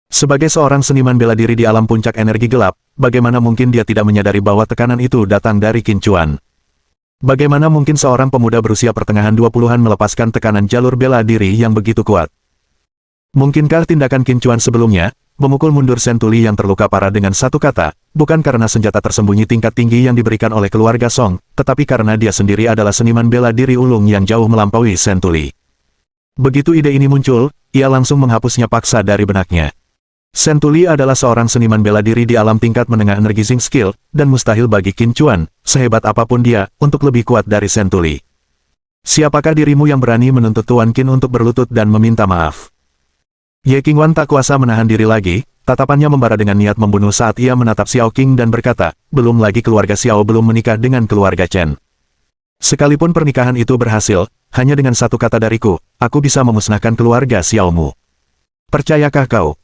Sebagai seorang seniman bela diri di alam puncak energi gelap, bagaimana mungkin dia tidak menyadari bahwa tekanan itu datang dari Qin Chuan? Bagaimana mungkin seorang pemuda berusia pertengahan 20-an melepaskan tekanan jalur bela diri yang begitu kuat? Mungkinkah tindakan Qin Chuan sebelumnya, memukul mundur Sentuli yang terluka parah dengan satu kata, bukan karena senjata tersembunyi tingkat tinggi yang diberikan oleh keluarga Song, tetapi karena dia sendiri adalah seniman bela diri ulung yang jauh melampaui Sentuli? Begitu ide ini muncul, ia langsung menghapusnya paksa dari benaknya. Sentuli adalah seorang seniman bela diri di alam tingkat menengah energizing skill, dan mustahil bagi Qin Chuan, sehebat apapun dia, untuk lebih kuat dari Sentuli. Siapakah dirimu yang berani menuntut Tuan Qin untuk berlutut dan meminta maaf? Ye Qingwan tak kuasa menahan diri lagi, tatapannya membara dengan niat membunuh saat ia menatap Xiao Qing dan berkata, belum lagi keluarga Xiao belum menikah dengan keluarga Chen. Sekalipun pernikahan itu berhasil, hanya dengan satu kata dariku, aku bisa memusnahkan keluarga Xiaomu. Percayakah kau?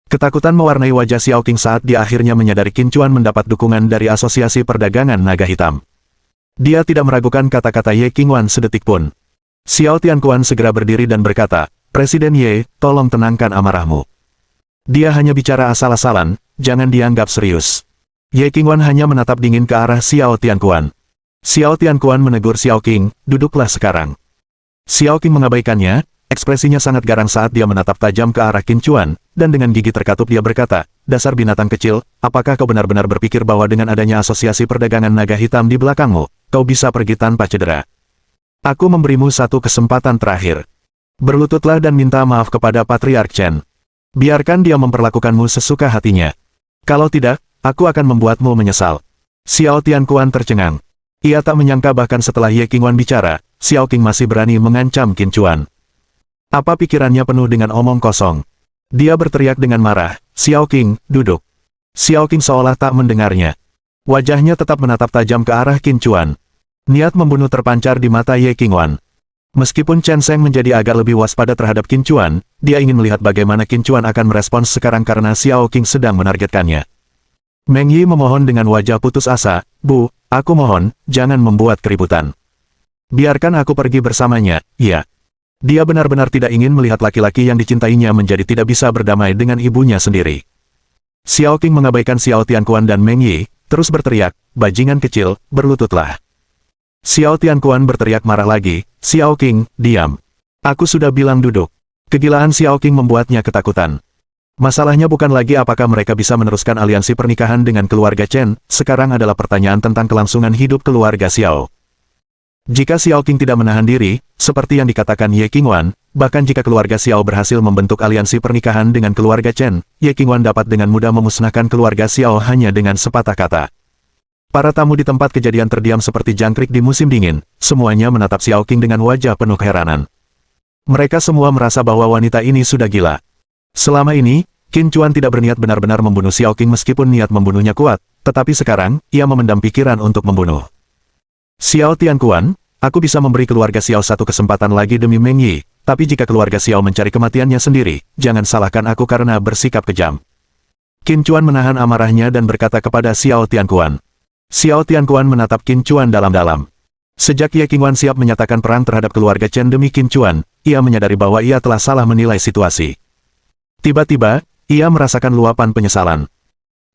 Ketakutan mewarnai wajah Xiao Qing saat dia akhirnya menyadari Qin Chuan mendapat dukungan dari Asosiasi Perdagangan Naga Hitam. Dia tidak meragukan kata-kata Ye Qingwan sedetik pun. Xiao Tianquan segera berdiri dan berkata, Presiden Ye, tolong tenangkan amarahmu. Dia hanya bicara asal-asalan, jangan dianggap serius. Ye Qingwan hanya menatap dingin ke arah Xiao Tianquan. Xiao Tianquan menegur Xiao Qing, duduklah sekarang. Xiao Qing mengabaikannya, ekspresinya sangat garang saat dia menatap tajam ke arah Qin Chuan, dan dengan gigi terkatup dia berkata, dasar binatang kecil, apakah kau benar-benar berpikir bahwa dengan adanya Asosiasi Perdagangan Naga Hitam di belakangmu, kau bisa pergi tanpa cedera? Aku memberimu satu kesempatan terakhir. Berlututlah dan minta maaf kepada Patriark Chen. Biarkan dia memperlakukanmu sesuka hatinya. Kalau tidak, aku akan membuatmu menyesal. Xiao Tianquan tercengang. Ia tak menyangka bahkan setelah Ye Qingwan bicara, Xiao Qing masih berani mengancam Qin Chuan. Apa pikirannya penuh dengan omong kosong. Dia berteriak dengan marah, "Xiao Qing, duduk." Xiao Qing seolah tak mendengarnya. Wajahnya tetap menatap tajam ke arah Qin Chuan. Niat membunuh terpancar di mata Ye Qingwan. Meskipun Chen Sheng menjadi agak lebih waspada terhadap Qin Chuan, dia ingin melihat bagaimana Qin Chuan akan merespons sekarang karena Xiao Qing sedang menargetkannya. Meng Yi memohon dengan wajah putus asa, "Bu, aku mohon, jangan membuat keributan. Biarkan aku pergi bersamanya." Ya. Dia benar-benar tidak ingin melihat laki-laki yang dicintainya menjadi tidak bisa berdamai dengan ibunya sendiri. Xiao Qing mengabaikan Xiao Tianquan dan Meng Yi, terus berteriak, "Bajingan kecil, berlututlah." Xiao Tianquan berteriak marah lagi, "Xiao Qing, diam. Aku sudah bilang duduk." Kegilaan Xiao Qing membuatnya ketakutan. Masalahnya bukan lagi apakah mereka bisa meneruskan aliansi pernikahan dengan keluarga Chen, sekarang adalah pertanyaan tentang kelangsungan hidup keluarga Xiao. Jika Xiao Qing tidak menahan diri, seperti yang dikatakan Ye Qingwan, bahkan jika keluarga Xiao berhasil membentuk aliansi pernikahan dengan keluarga Chen, Ye Qingwan dapat dengan mudah memusnahkan keluarga Xiao hanya dengan sepatah kata. Para tamu di tempat kejadian terdiam seperti jangkrik di musim dingin, semuanya menatap Xiao Qing dengan wajah penuh keheranan. Mereka semua merasa bahwa wanita ini sudah gila. Selama ini, Qin Chuan tidak berniat benar-benar membunuh Xiao Qing meskipun niat membunuhnya kuat, tetapi sekarang, ia memendam pikiran untuk membunuh. "Xiao Tianquan, aku bisa memberi keluarga Xiao satu kesempatan lagi demi Meng Yi, tapi jika keluarga Xiao mencari kematiannya sendiri, jangan salahkan aku karena bersikap kejam." Qin Chuan menahan amarahnya dan berkata kepada Xiao Tianquan. Xiao Tianquan menatap Qin Chuan dalam-dalam. Sejak Ye Qingwan siap menyatakan perang terhadap keluarga Chen demi Qin Chuan, ia menyadari bahwa ia telah salah menilai situasi. Tiba-tiba, ia merasakan luapan penyesalan.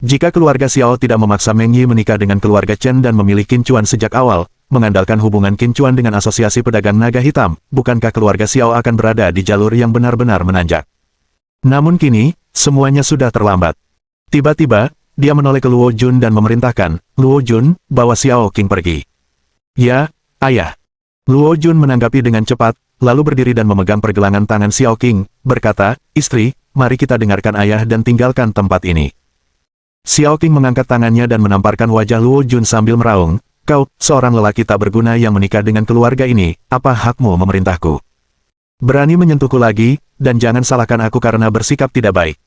Jika keluarga Xiao tidak memaksa Meng Yi menikah dengan keluarga Chen dan memilih Qin Chuan sejak awal, mengandalkan hubungan Qin Chuan dengan asosiasi pedagang naga hitam, bukankah keluarga Xiao akan berada di jalur yang benar-benar menanjak? Namun kini, semuanya sudah terlambat. Tiba-tiba, dia menoleh ke Luo Jun dan memerintahkan, "Luo Jun, bawa Xiao Qing pergi." "Ya, ayah." Luo Jun menanggapi dengan cepat, lalu berdiri dan memegang pergelangan tangan Xiao Qing, berkata, "Istri, mari kita dengarkan ayah dan tinggalkan tempat ini." Xiao Qing mengangkat tangannya dan menamparkan wajah Luo Jun sambil meraung, "Kau, seorang lelaki tak berguna yang menikah dengan keluarga ini, apa hakmu memerintahku? Berani menyentuhku lagi, dan jangan salahkan aku karena bersikap tidak baik."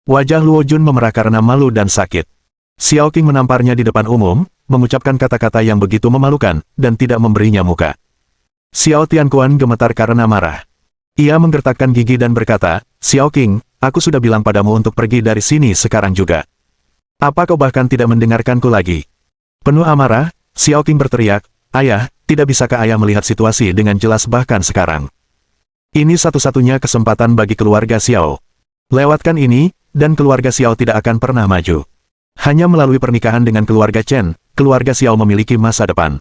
Wajah Luo Jun memerah karena malu dan sakit. Xiao Qing menamparnya di depan umum, mengucapkan kata-kata yang begitu memalukan, dan tidak memberinya muka. Xiao Tianquan gemetar karena marah. Ia menggertakkan gigi dan berkata, "Xiao Qing, aku sudah bilang padamu untuk pergi dari sini sekarang juga. Apa kau bahkan tidak mendengarkanku lagi?" Penuh amarah, Xiao Qing berteriak, "Ayah, tidak bisakah ayah melihat situasi dengan jelas bahkan sekarang? Ini satu-satunya kesempatan bagi keluarga Xiao. Lewatkan ini, dan keluarga Xiao tidak akan pernah maju. Hanya melalui pernikahan dengan keluarga Chen, keluarga Xiao memiliki masa depan."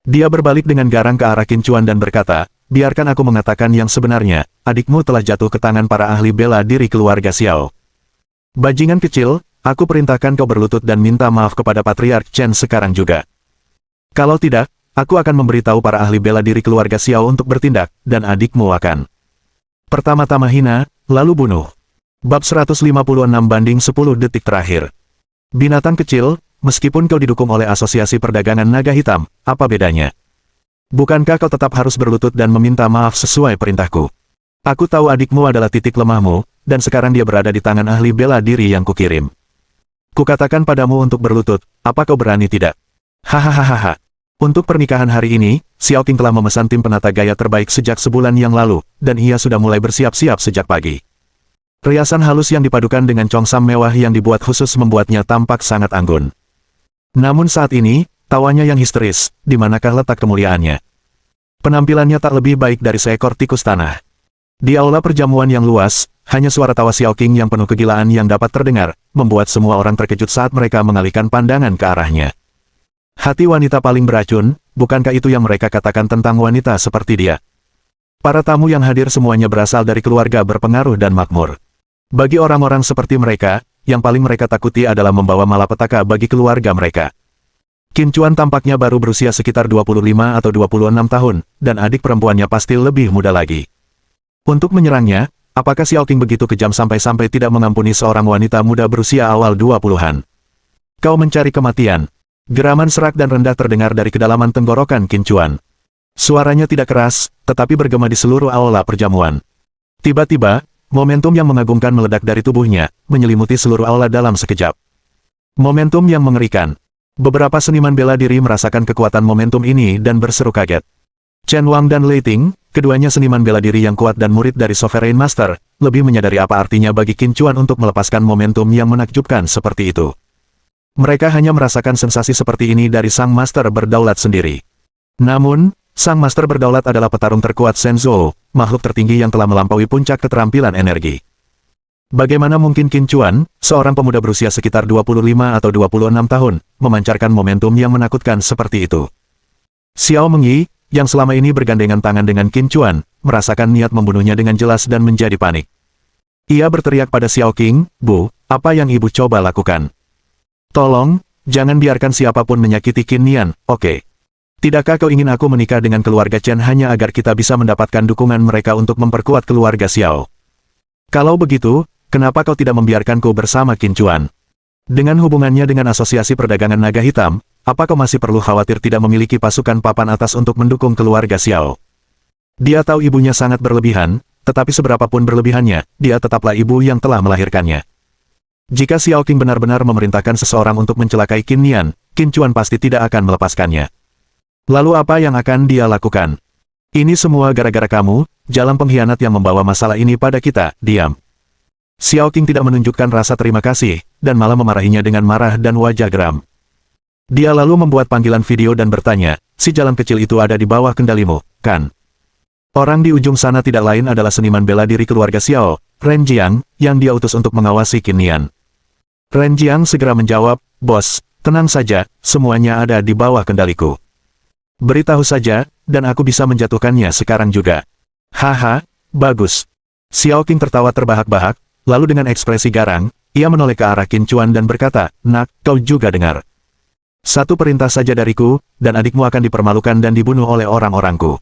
Dia berbalik dengan garang ke arah Qin Chuan dan berkata, "Biarkan aku mengatakan yang sebenarnya, adikmu telah jatuh ke tangan para ahli bela diri keluarga Xiao. Bajingan kecil, aku perintahkan kau berlutut dan minta maaf kepada Patriark Chen sekarang juga. Kalau tidak, aku akan memberitahu para ahli bela diri keluarga Xiao untuk bertindak, dan adikmu akan pertama-tama hina, lalu bunuh." Bab 156/10 detik terakhir. Binatang kecil, meskipun kau didukung oleh Asosiasi Perdagangan Naga Hitam, apa bedanya? Bukankah kau tetap harus berlutut dan meminta maaf sesuai perintahku? Aku tahu adikmu adalah titik lemahmu, dan sekarang dia berada di tangan ahli bela diri yang kukirim. Kukatakan padamu untuk berlutut, apa kau berani tidak? Hahaha. Untuk pernikahan hari ini, Xiao Qing telah memesan tim penata gaya terbaik sejak sebulan yang lalu, dan ia sudah mulai bersiap-siap sejak pagi. Riasan halus yang dipadukan dengan congsam mewah yang dibuat khusus membuatnya tampak sangat anggun. Namun saat ini, tawanya yang histeris, di manakah letak kemuliaannya? Penampilannya tak lebih baik dari seekor tikus tanah. Di aula perjamuan yang luas, hanya suara tawa Xiao Qing yang penuh kegilaan yang dapat terdengar, membuat semua orang terkejut saat mereka mengalihkan pandangan ke arahnya. Hati wanita paling beracun, bukankah itu yang mereka katakan tentang wanita seperti dia? Para tamu yang hadir semuanya berasal dari keluarga berpengaruh dan makmur. Bagi orang-orang seperti mereka, yang paling mereka takuti adalah membawa malapetaka bagi keluarga mereka. Qin Chuan tampaknya baru berusia sekitar 25 atau 26 tahun, dan adik perempuannya pasti lebih muda lagi. Untuk menyerangnya, apakah Xiao Qing begitu kejam sampai-sampai tidak mengampuni seorang wanita muda berusia awal 20-an? Kau mencari kematian. Geraman serak dan rendah terdengar dari kedalaman tenggorokan Qin Chuan. Suaranya tidak keras, tetapi bergema di seluruh aula perjamuan. Tiba-tiba, momentum yang mengagumkan meledak dari tubuhnya, menyelimuti seluruh aula dalam sekejap. Momentum yang mengerikan. Beberapa seniman bela diri merasakan kekuatan momentum ini dan berseru kaget. Chen Wang dan Lei Ting, keduanya seniman bela diri yang kuat dan murid dari Sovereign Master, lebih menyadari apa artinya bagi Qin Chuan untuk melepaskan momentum yang menakjubkan seperti itu. Mereka hanya merasakan sensasi seperti ini dari Sang Master berdaulat sendiri. Namun, Sang Master berdaulat adalah petarung terkuat Shen Zhou, makhluk tertinggi yang telah melampaui puncak keterampilan energi. Bagaimana mungkin Qin Chuan, seorang pemuda berusia sekitar 25 atau 26 tahun, memancarkan momentum yang menakutkan seperti itu? Xiao Mengyi, yang selama ini bergandengan tangan dengan Qin Chuan, merasakan niat membunuhnya dengan jelas dan menjadi panik. Ia berteriak pada Xiao Qing, "Bu, apa yang ibu coba lakukan? Tolong, jangan biarkan siapapun menyakiti Qin Nian, oke? Tidakkah kau ingin aku menikah dengan keluarga Chen hanya agar kita bisa mendapatkan dukungan mereka untuk memperkuat keluarga Xiao? Kalau begitu, kenapa kau tidak membiarkanku bersama Qin Chuan? Dengan hubungannya dengan Asosiasi Perdagangan Naga Hitam, apa kau masih perlu khawatir tidak memiliki pasukan papan atas untuk mendukung keluarga Xiao?" Dia tahu ibunya sangat berlebihan, tetapi seberapapun berlebihannya, dia tetaplah ibu yang telah melahirkannya. Jika Xiao Qing benar-benar memerintahkan seseorang untuk mencelakai Qin Nian, Qin Chuan pasti tidak akan melepaskannya. Lalu apa yang akan dia lakukan? Ini semua gara-gara kamu, jalan pengkhianat yang membawa masalah ini pada kita, diam. Xiao Qing tidak menunjukkan rasa terima kasih, dan malah memarahinya dengan marah dan wajah geram. Dia lalu membuat panggilan video dan bertanya, "Si jalan kecil itu ada di bawah kendalimu, kan?" Orang di ujung sana tidak lain adalah seniman bela diri keluarga Xiao, Ren Jiang, yang dia utus untuk mengawasi Qin Nian. Ren Jiang segera menjawab, "Bos, tenang saja, semuanya ada di bawah kendaliku. Beritahu saja, dan aku bisa menjatuhkannya sekarang juga." "Haha, bagus." Xiao Qing tertawa terbahak-bahak, lalu dengan ekspresi garang, ia menoleh ke arah Qin Chuan dan berkata, "Nak, kau juga dengar. Satu perintah saja dariku, dan adikmu akan dipermalukan dan dibunuh oleh orang-orangku.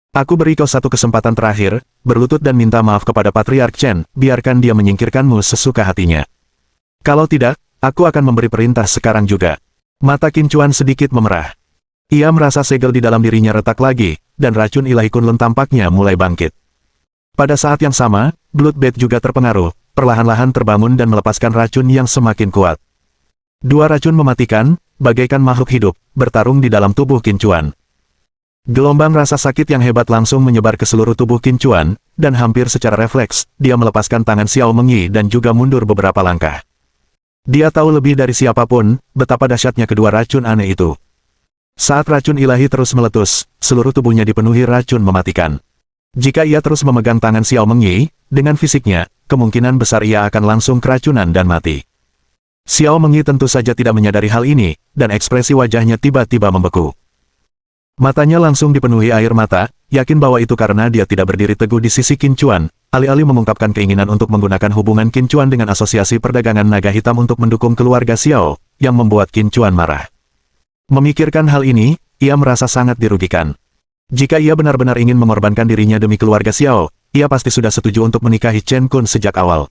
Aku beri kau satu kesempatan terakhir, berlutut dan minta maaf kepada Patriark Chen, biarkan dia menyingkirkanmu sesuka hatinya. Kalau tidak, aku akan memberi perintah sekarang juga." Mata Qin Chuan sedikit memerah. Ia merasa segel di dalam dirinya retak lagi, dan racun ilahi Kunlun tampaknya mulai bangkit. Pada saat yang sama, Bloodbath juga terpengaruh, perlahan-lahan terbangun dan melepaskan racun yang semakin kuat. Dua racun mematikan, bagaikan makhluk hidup, bertarung di dalam tubuh Qin Chuan. Gelombang rasa sakit yang hebat langsung menyebar ke seluruh tubuh Qin Chuan, dan hampir secara refleks, dia melepaskan tangan Xiao Mengyi dan juga mundur beberapa langkah. Dia tahu lebih dari siapapun, betapa dahsyatnya kedua racun aneh itu. Saat racun ilahi terus meletus, seluruh tubuhnya dipenuhi racun mematikan. Jika ia terus memegang tangan Xiao Mengyi, dengan fisiknya, kemungkinan besar ia akan langsung keracunan dan mati. Xiao Mengyi tentu saja tidak menyadari hal ini, dan ekspresi wajahnya tiba-tiba membeku. Matanya langsung dipenuhi air mata, yakin bahwa itu karena dia tidak berdiri teguh di sisi Qin Chuan, alih-alih mengungkapkan keinginan untuk menggunakan hubungan Qin Chuan dengan Asosiasi Perdagangan Naga Hitam untuk mendukung keluarga Xiao, yang membuat Qin Chuan marah. Memikirkan hal ini, ia merasa sangat dirugikan. Jika ia benar-benar ingin mengorbankan dirinya demi keluarga Xiao, ia pasti sudah setuju untuk menikahi Chen Kun sejak awal.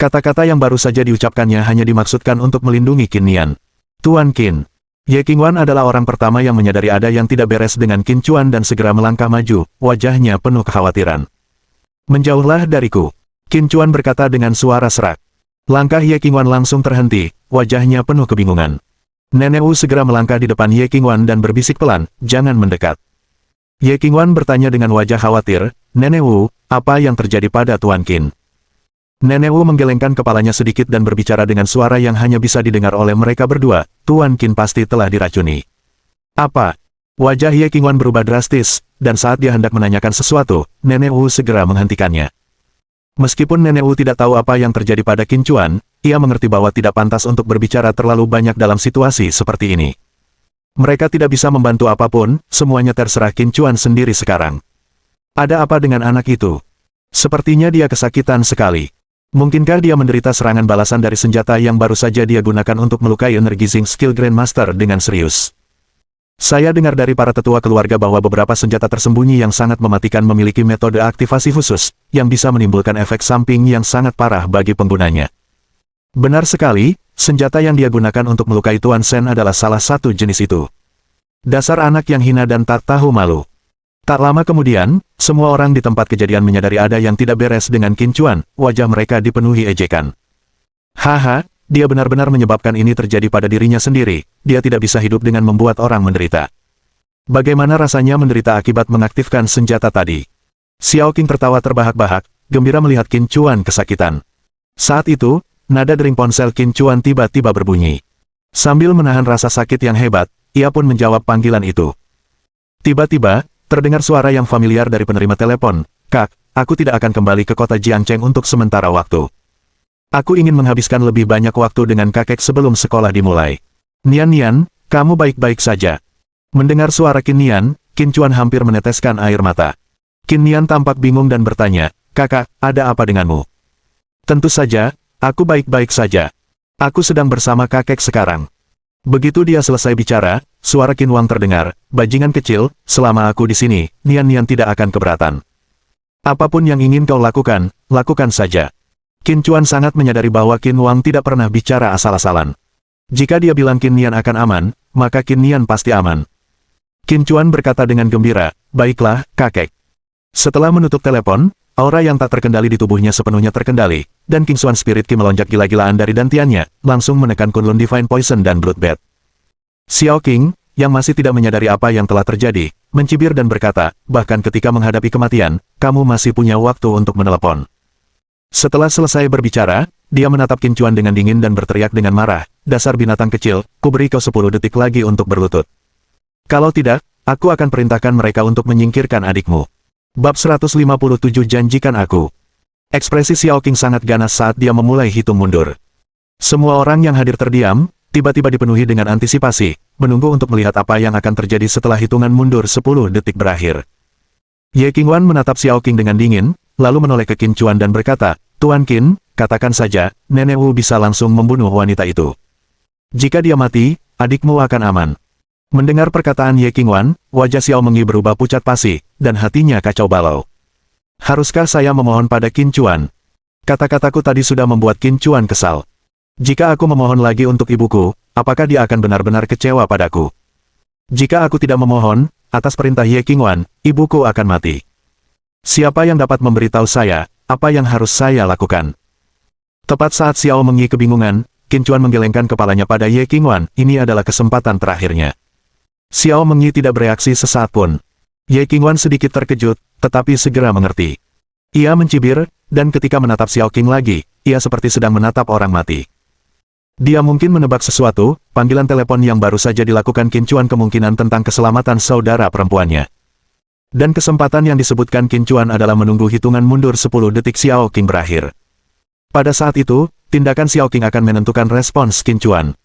Kata-kata yang baru saja diucapkannya hanya dimaksudkan untuk melindungi Qin Nian. "Tuan Qin." Ye Qingwan adalah orang pertama yang menyadari ada yang tidak beres dengan Qin Chuan dan segera melangkah maju, wajahnya penuh kekhawatiran. "Menjauhlah dariku." Qin Chuan berkata dengan suara serak. Langkah Ye Qingwan langsung terhenti, wajahnya penuh kebingungan. Nenek Wu segera melangkah di depan Ye Qingwan dan berbisik pelan, "Jangan mendekat." Ye Qingwan bertanya dengan wajah khawatir, "Nenek Wu, apa yang terjadi pada Tuan Qin?" Nenek Wu menggelengkan kepalanya sedikit dan berbicara dengan suara yang hanya bisa didengar oleh mereka berdua, "Tuan Qin pasti telah diracuni." "Apa?" Wajah Ye Qingwan berubah drastis, dan saat dia hendak menanyakan sesuatu, Nenek Wu segera menghentikannya. Meskipun Nenek Wu tidak tahu apa yang terjadi pada Qin Chuan, ia mengerti bahwa tidak pantas untuk berbicara terlalu banyak dalam situasi seperti ini. Mereka tidak bisa membantu apapun, semuanya terserah Qin Chuan sendiri sekarang. Ada apa dengan anak itu? Sepertinya dia kesakitan sekali. Mungkinkah dia menderita serangan balasan dari senjata yang baru saja dia gunakan untuk melukai energi Zinc Skill Grandmaster dengan serius? Saya dengar dari para tetua keluarga bahwa beberapa senjata tersembunyi yang sangat mematikan memiliki metode aktivasi khusus, yang bisa menimbulkan efek samping yang sangat parah bagi penggunanya. Benar sekali, senjata yang dia gunakan untuk melukai Tuan Shen adalah salah satu jenis itu. Dasar anak yang hina dan tak tahu malu. Tak lama kemudian, semua orang di tempat kejadian menyadari ada yang tidak beres dengan Qin Chuan, wajah mereka dipenuhi ejekan. Haha, dia benar-benar menyebabkan ini terjadi pada dirinya sendiri, dia tidak bisa hidup dengan membuat orang menderita. Bagaimana rasanya menderita akibat mengaktifkan senjata tadi? Xiao Qing tertawa terbahak-bahak, gembira melihat Qin Chuan kesakitan. Saat itu, nada dering ponsel Qin Chuan tiba-tiba berbunyi. Sambil menahan rasa sakit yang hebat, ia pun menjawab panggilan itu. Tiba-tiba, terdengar suara yang familiar dari penerima telepon, "Kak, aku tidak akan kembali ke kota Jiangcheng untuk sementara waktu. Aku ingin menghabiskan lebih banyak waktu dengan kakek sebelum sekolah dimulai." "Nian, kamu baik-baik saja?" Mendengar suara Qin Nian, Qin Chuan hampir meneteskan air mata. Qin Nian tampak bingung dan bertanya, "Kakak, ada apa denganmu?" "Tentu saja, aku baik-baik saja. Aku sedang bersama kakek sekarang." Begitu dia selesai bicara, suara Qin Wang terdengar, "Bajingan kecil, selama aku di sini, Nian tidak akan keberatan. Apapun yang ingin kau lakukan, lakukan saja." Qin Chuan sangat menyadari bahwa Qin Wang tidak pernah bicara asal-asalan. Jika dia bilang Qin Nian akan aman, maka Qin Nian pasti aman. Qin Chuan berkata dengan gembira, "Baiklah, kakek." Setelah menutup telepon, aura yang tak terkendali di tubuhnya sepenuhnya terkendali, dan King Xuan Spirit Ki melonjak gila-gilaan dari dantiannya, langsung menekan Kunlun Divine Poison dan Bloodbath. Xiao Qing, yang masih tidak menyadari apa yang telah terjadi, mencibir dan berkata, "Bahkan ketika menghadapi kematian, kamu masih punya waktu untuk menelepon." Setelah selesai berbicara, dia menatap Qin Chuan dengan dingin dan berteriak dengan marah, "Dasar binatang kecil, kuberi kau 10 detik lagi untuk berlutut. Kalau tidak, aku akan perintahkan mereka untuk menyingkirkan adikmu." Bab 157 Janjikan Aku. Ekspresi Xiao Qing sangat ganas saat dia memulai hitung mundur. Semua orang yang hadir terdiam, tiba-tiba dipenuhi dengan antisipasi, menunggu untuk melihat apa yang akan terjadi setelah hitungan mundur 10 detik berakhir. Ye Qingwan menatap Xiao Qing dengan dingin, lalu menoleh ke Qin Chuan dan berkata, "Tuan Qin, katakan saja, Nenek Wu bisa langsung membunuh wanita itu. Jika dia mati, adikmu akan aman." Mendengar perkataan Ye Qingwan, wajah Xiao Mengyi berubah pucat pasi, dan hatinya kacau balau. "Haruskah saya memohon pada Qin Chuan?" Kata-kataku tadi sudah membuat Qin Chuan kesal. "Jika aku memohon lagi untuk ibuku, apakah dia akan benar-benar kecewa padaku? Jika aku tidak memohon, atas perintah Ye Qingwan, ibuku akan mati. Siapa yang dapat memberitahu saya, apa yang harus saya lakukan?" Tepat saat Xiao Mengyi kebingungan, Qin Chuan menggelengkan kepalanya pada Ye Qingwan, ini adalah kesempatan terakhirnya. Xiao Mengyi tidak bereaksi sesaat pun. Ye Qingwan sedikit terkejut, tetapi segera mengerti. Ia mencibir, dan ketika menatap Xiao Qing lagi, ia seperti sedang menatap orang mati. Dia mungkin menebak sesuatu, panggilan telepon yang baru saja dilakukan Qin Chuan kemungkinan tentang keselamatan saudara perempuannya. Dan kesempatan yang disebutkan Qin Chuan adalah menunggu hitungan mundur 10 detik Xiao Qing berakhir. Pada saat itu, tindakan Xiao Qing akan menentukan respons Qin Chuan.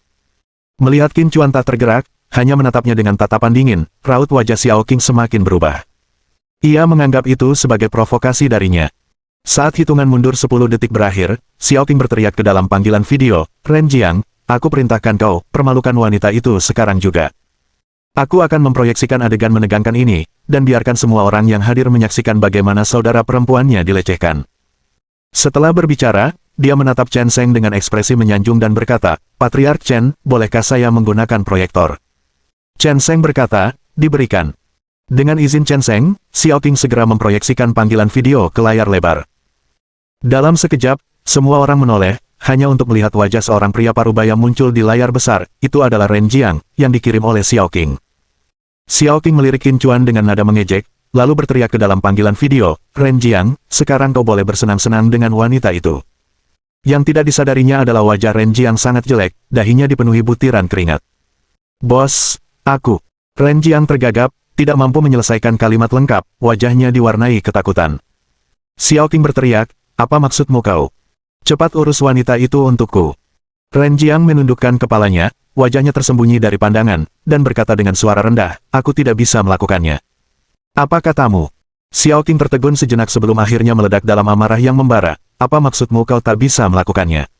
Melihat Qin Chuan tak tergerak, hanya menatapnya dengan tatapan dingin, raut wajah Xiao Qing semakin berubah. Ia menganggap itu sebagai provokasi darinya. Saat hitungan mundur 10 detik berakhir, Xiao Qing berteriak ke dalam panggilan video, "Ren Jiang, aku perintahkan kau, permalukan wanita itu sekarang juga. Aku akan memproyeksikan adegan menegangkan ini, dan biarkan semua orang yang hadir menyaksikan bagaimana saudara perempuannya dilecehkan." Setelah berbicara, dia menatap Chen Sheng dengan ekspresi menyanjung dan berkata, "Patriark Chen, bolehkah saya menggunakan proyektor?" Chen Sheng berkata, "Diberikan." Dengan izin Chen Sheng, Xiao Qing segera memproyeksikan panggilan video ke layar lebar. Dalam sekejap, semua orang menoleh, hanya untuk melihat wajah seorang pria parubaya muncul di layar besar, itu adalah Ren Jiang, yang dikirim oleh Xiao Qing. Xiao Qing melirik Qin Chuan dengan nada mengejek, lalu berteriak ke dalam panggilan video, "Ren Jiang, sekarang kau boleh bersenang-senang dengan wanita itu." Yang tidak disadarinya adalah wajah Ren Jiang sangat jelek, dahinya dipenuhi butiran keringat. "Bos, aku." Ren Jiang tergagap, tidak mampu menyelesaikan kalimat lengkap, wajahnya diwarnai ketakutan. Xiao Qing berteriak, "Apa maksudmu kau? Cepat urus wanita itu untukku." Ren Jiang menundukkan kepalanya, wajahnya tersembunyi dari pandangan, dan berkata dengan suara rendah, "Aku tidak bisa melakukannya." "Apa katamu?" Xiao Qing tertegun sejenak sebelum akhirnya meledak dalam amarah yang membara, "Apa maksudmu kau tak bisa melakukannya?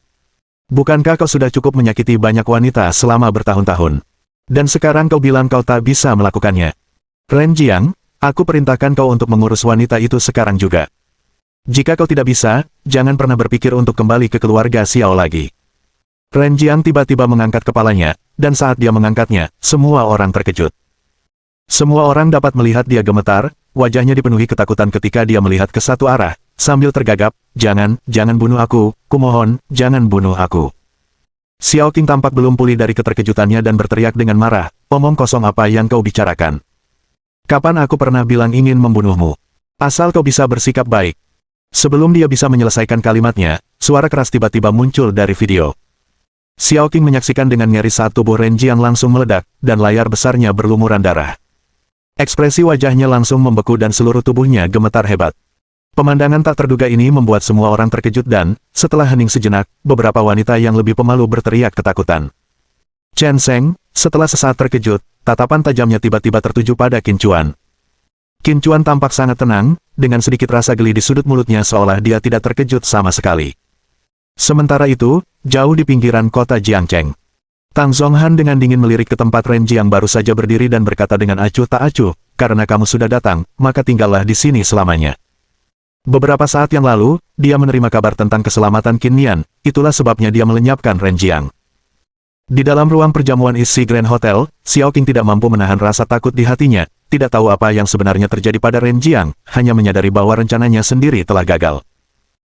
Bukankah kau sudah cukup menyakiti banyak wanita selama bertahun-tahun? Dan sekarang kau bilang kau tak bisa melakukannya. Ren Jiang, aku perintahkan kau untuk mengurus wanita itu sekarang juga. Jika kau tidak bisa, jangan pernah berpikir untuk kembali ke keluarga Xiao lagi. Ren Jiang tiba-tiba mengangkat kepalanya, dan saat dia mengangkatnya, semua orang terkejut. Semua orang dapat melihat dia gemetar, wajahnya dipenuhi ketakutan ketika dia melihat ke satu arah, sambil tergagap, jangan bunuh aku, kumohon, jangan bunuh aku. Xiao Qing tampak belum pulih dari keterkejutannya dan berteriak dengan marah, omong kosong apa yang kau bicarakan? Kapan aku pernah bilang ingin membunuhmu? Asal kau bisa bersikap baik. Sebelum dia bisa menyelesaikan kalimatnya, suara keras tiba-tiba muncul dari video. Xiao Qing menyaksikan dengan ngeri saat tubuh Ren Jiang langsung meledak, dan layar besarnya berlumuran darah. Ekspresi wajahnya langsung membeku dan seluruh tubuhnya gemetar hebat. Pemandangan tak terduga ini membuat semua orang terkejut dan, setelah hening sejenak, beberapa wanita yang lebih pemalu berteriak ketakutan. Chen Sheng, setelah sesaat terkejut, tatapan tajamnya tiba-tiba tertuju pada Qin Chuan. Qin Chuan tampak sangat tenang, dengan sedikit rasa geli di sudut mulutnya seolah dia tidak terkejut sama sekali. Sementara itu, jauh di pinggiran kota Jiangcheng, Tang Zhonghan dengan dingin melirik ke tempat Ren Jiang baru saja berdiri dan berkata dengan acuh tak acuh, karena kamu sudah datang, maka tinggallah di sini selamanya. Beberapa saat yang lalu, dia menerima kabar tentang keselamatan Qin Nian, itulah sebabnya dia melenyapkan Ren Jiang. Di dalam ruang perjamuan isi Grand Hotel, Xiao Qing tidak mampu menahan rasa takut di hatinya, tidak tahu apa yang sebenarnya terjadi pada Ren Jiang, hanya menyadari bahwa rencananya sendiri telah gagal.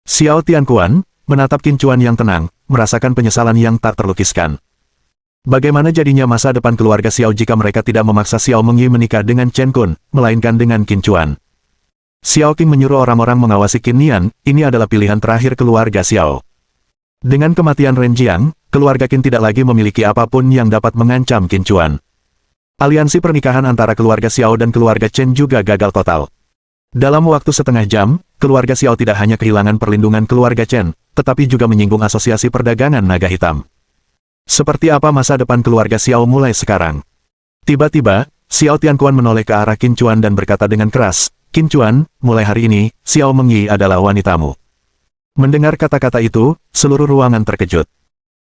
Xiao Tianquan, menatap Qin Chuan yang tenang, merasakan penyesalan yang tak terlukiskan. Bagaimana jadinya masa depan keluarga Xiao jika mereka tidak memaksa Xiao Mengyi menikah dengan Chen Kun, melainkan dengan Qin Chuan? Xiao Qing menyuruh orang-orang mengawasi Qin Nian, ini adalah pilihan terakhir keluarga Xiao. Dengan kematian Ren Jiang, keluarga Qin tidak lagi memiliki apapun yang dapat mengancam Qin Chuan. Aliansi pernikahan antara keluarga Xiao dan keluarga Chen juga gagal total. Dalam waktu setengah jam, keluarga Xiao tidak hanya kehilangan perlindungan keluarga Chen, tetapi juga menyinggung asosiasi perdagangan naga hitam. Seperti apa masa depan keluarga Xiao mulai sekarang? Tiba-tiba, Xiao Tianquan menoleh ke arah Qin Chuan dan berkata dengan keras, Qin Chuan, mulai hari ini, Xiao Mengyi adalah wanitamu. Mendengar kata-kata itu, seluruh ruangan terkejut.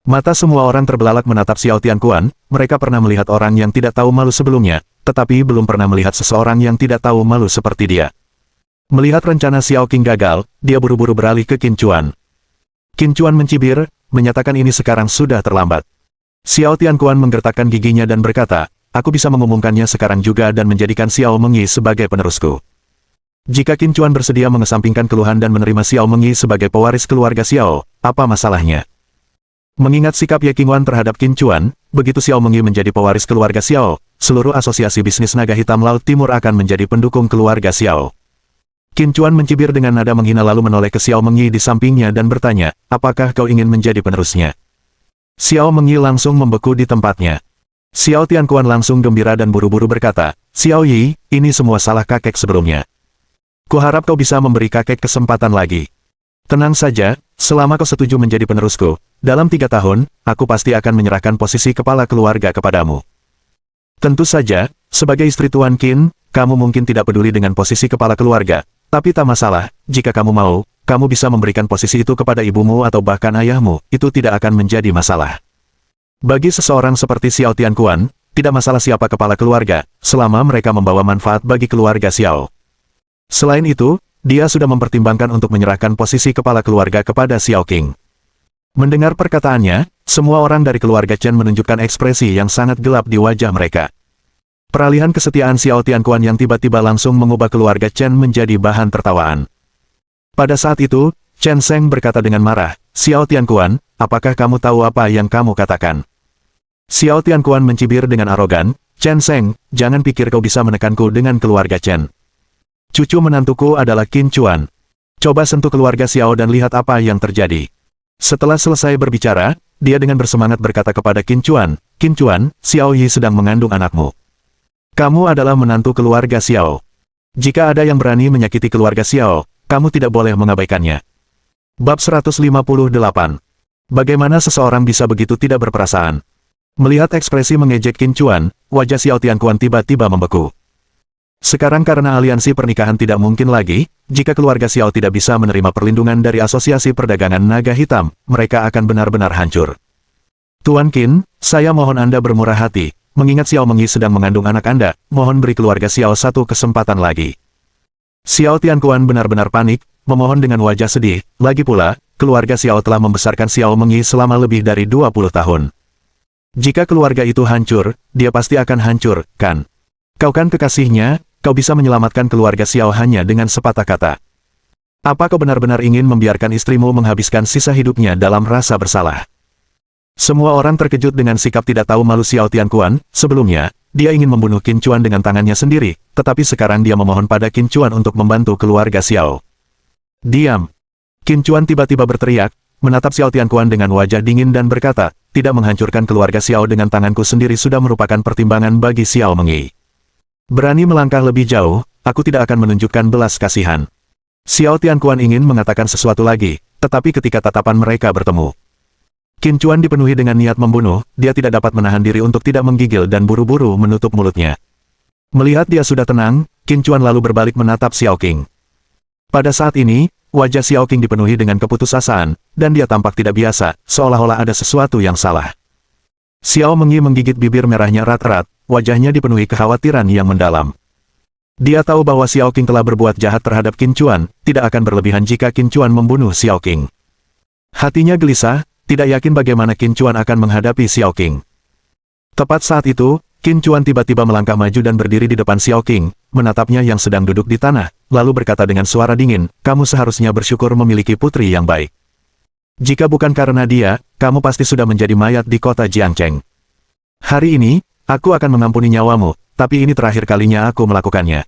Mata semua orang terbelalak menatap Xiao Tianquan, mereka pernah melihat orang yang tidak tahu malu sebelumnya, tetapi belum pernah melihat seseorang yang tidak tahu malu seperti dia. Melihat rencana Xiao Qing gagal, dia buru-buru beralih ke Qin Chuan. Qin Chuan mencibir, menyatakan ini sekarang sudah terlambat. Xiao Tianquan menggertakkan giginya dan berkata, aku bisa mengumumkannya sekarang juga dan menjadikan Xiao Mengyi sebagai penerusku. Jika Qin Chuan bersedia mengesampingkan keluhan dan menerima Xiao Mengyi sebagai pewaris keluarga Xiao, apa masalahnya? Mengingat sikap Ye Qingwan terhadap Qin Chuan, begitu Xiao Mengyi menjadi pewaris keluarga Xiao, seluruh asosiasi bisnis naga hitam Laut Timur akan menjadi pendukung keluarga Xiao. Qin Chuan mencibir dengan nada menghina lalu menoleh ke Xiao Mengyi di sampingnya dan bertanya, apakah kau ingin menjadi penerusnya? Xiao Mengyi langsung membeku di tempatnya. Xiao Tianquan langsung gembira dan buru-buru berkata, Xiao Yi, ini semua salah kakek sebelumnya. Kuharap kau bisa memberi kakek kesempatan lagi. Tenang saja, selama kau setuju menjadi penerusku, dalam 3 tahun, aku pasti akan menyerahkan posisi kepala keluarga kepadamu. Tentu saja, sebagai istri Tuan Qin, kamu mungkin tidak peduli dengan posisi kepala keluarga, tapi tak masalah, jika kamu mau, kamu bisa memberikan posisi itu kepada ibumu atau bahkan ayahmu, itu tidak akan menjadi masalah. Bagi seseorang seperti Xiao Tianquan, tidak masalah siapa kepala keluarga, selama mereka membawa manfaat bagi keluarga Xiao. Selain itu, dia sudah mempertimbangkan untuk menyerahkan posisi kepala keluarga kepada Xiao Qing. Mendengar perkataannya, semua orang dari keluarga Chen menunjukkan ekspresi yang sangat gelap di wajah mereka. Peralihan kesetiaan Xiao Tianquan yang tiba-tiba langsung mengubah keluarga Chen menjadi bahan tertawaan. Pada saat itu, Chen Sheng berkata dengan marah, Xiao Tianquan, apakah kamu tahu apa yang kamu katakan? Xiao Tianquan mencibir dengan arogan, Chen Sheng, jangan pikir kau bisa menekanku dengan keluarga Chen. Cucu menantuku adalah Qin Chuan. Coba sentuh keluarga Xiao dan lihat apa yang terjadi. Setelah selesai berbicara, dia dengan bersemangat berkata kepada Qin Chuan, Xiao Yi sedang mengandung anakmu. Kamu adalah menantu keluarga Xiao. Jika ada yang berani menyakiti keluarga Xiao, kamu tidak boleh mengabaikannya. Bab 158. Bagaimana seseorang bisa begitu tidak berperasaan? Melihat ekspresi mengejek Qin Chuan, wajah Xiao Tianquan tiba-tiba membeku. Sekarang karena aliansi pernikahan tidak mungkin lagi, jika keluarga Xiao tidak bisa menerima perlindungan dari asosiasi perdagangan naga hitam, mereka akan benar-benar hancur. Tuan Qin, saya mohon Anda bermurah hati, mengingat Xiao Mengyi sedang mengandung anak Anda, mohon beri keluarga Xiao satu kesempatan lagi. Xiao Tianquan benar-benar panik, memohon dengan wajah sedih, lagi pula, keluarga Xiao telah membesarkan Xiao Mengyi selama lebih dari 20 tahun. Jika keluarga itu hancur, dia pasti akan hancur, kan? Kau kan kekasihnya, kau bisa menyelamatkan keluarga Xiao hanya dengan sepatah kata. Apa kau benar-benar ingin membiarkan istrimu menghabiskan sisa hidupnya dalam rasa bersalah? Semua orang terkejut dengan sikap tidak tahu malu Xiao Tianquan. Sebelumnya, dia ingin membunuh Qin Chuan dengan tangannya sendiri, tetapi sekarang dia memohon pada Qin Chuan untuk membantu keluarga Xiao. Diam! Qin Chuan tiba-tiba berteriak, menatap Xiao Tianquan dengan wajah dingin dan berkata, tidak menghancurkan keluarga Xiao dengan tanganku sendiri sudah merupakan pertimbangan bagi Xiao Mengyi. Berani melangkah lebih jauh, aku tidak akan menunjukkan belas kasihan. Xiao Tianquan ingin mengatakan sesuatu lagi, tetapi ketika tatapan mereka bertemu, Qin Chuan dipenuhi dengan niat membunuh, dia tidak dapat menahan diri untuk tidak menggigil dan buru-buru menutup mulutnya. Melihat dia sudah tenang, Qin Chuan lalu berbalik menatap Xiao Qing. Pada saat ini, wajah Xiao Qing dipenuhi dengan keputusasaan, dan dia tampak tidak biasa, seolah-olah ada sesuatu yang salah. Xiao Mengyi menggigit bibir merahnya erat-erat, wajahnya dipenuhi kekhawatiran yang mendalam. Dia tahu bahwa Xiao Qing telah berbuat jahat terhadap Qin Chuan, tidak akan berlebihan jika Qin Chuan membunuh Xiao Qing. Hatinya gelisah, tidak yakin bagaimana Qin Chuan akan menghadapi Xiao Qing. Tepat saat itu, Qin Chuan tiba-tiba melangkah maju dan berdiri di depan Xiao Qing, menatapnya yang sedang duduk di tanah, lalu berkata dengan suara dingin, kamu seharusnya bersyukur memiliki putri yang baik. Jika bukan karena dia, kamu pasti sudah menjadi mayat di kota Jiangcheng. Hari ini, aku akan mengampuni nyawamu, tapi ini terakhir kalinya aku melakukannya.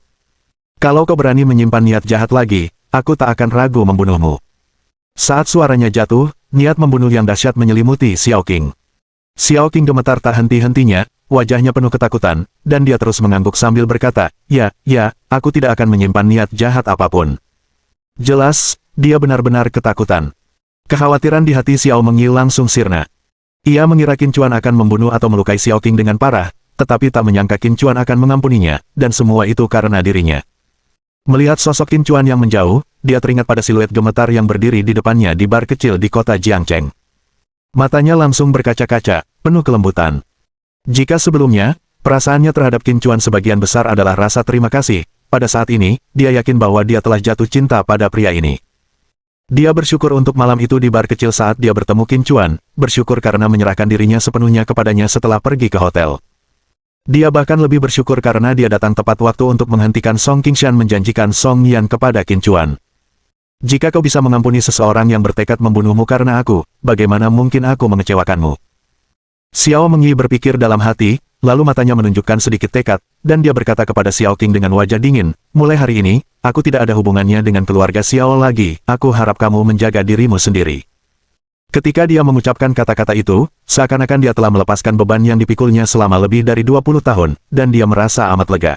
Kalau kau berani menyimpan niat jahat lagi, aku tak akan ragu membunuhmu. Saat suaranya jatuh, niat membunuh yang dahsyat menyelimuti Xiao Qing. Xiao Qing gemetar tak henti-hentinya, wajahnya penuh ketakutan, dan dia terus mengangguk sambil berkata, ya, aku tidak akan menyimpan niat jahat apapun. Jelas, dia benar-benar ketakutan. Kekhawatiran di hati Xiao Mengyi langsung sirna. Ia mengira Qin Chuan akan membunuh atau melukai Xiao Qing dengan parah, tetapi tak menyangka Qin Chuan akan mengampuninya, dan semua itu karena dirinya. Melihat sosok Qin Chuan yang menjauh, dia teringat pada siluet gemetar yang berdiri di depannya di bar kecil di kota Jiangcheng. Matanya langsung berkaca-kaca, penuh kelembutan. Jika sebelumnya, perasaannya terhadap Qin Chuan sebagian besar adalah rasa terima kasih, pada saat ini, dia yakin bahwa dia telah jatuh cinta pada pria ini. Dia bersyukur untuk malam itu di bar kecil saat dia bertemu Qin Chuan, bersyukur karena menyerahkan dirinya sepenuhnya kepadanya setelah pergi ke hotel. Dia bahkan lebih bersyukur karena dia datang tepat waktu untuk menghentikan Song Qingshan menjanjikan Song Yan kepada Qin Chuan. Jika kau bisa mengampuni seseorang yang bertekad membunuhmu karena aku, bagaimana mungkin aku mengecewakanmu? Xiao Mengyi berpikir dalam hati, lalu matanya menunjukkan sedikit tekad, dan dia berkata kepada Xiao Qing dengan wajah dingin, mulai hari ini, aku tidak ada hubungannya dengan keluarga Xiao lagi, aku harap kamu menjaga dirimu sendiri. Ketika dia mengucapkan kata-kata itu, seakan-akan dia telah melepaskan beban yang dipikulnya selama lebih dari 20 tahun, dan dia merasa amat lega.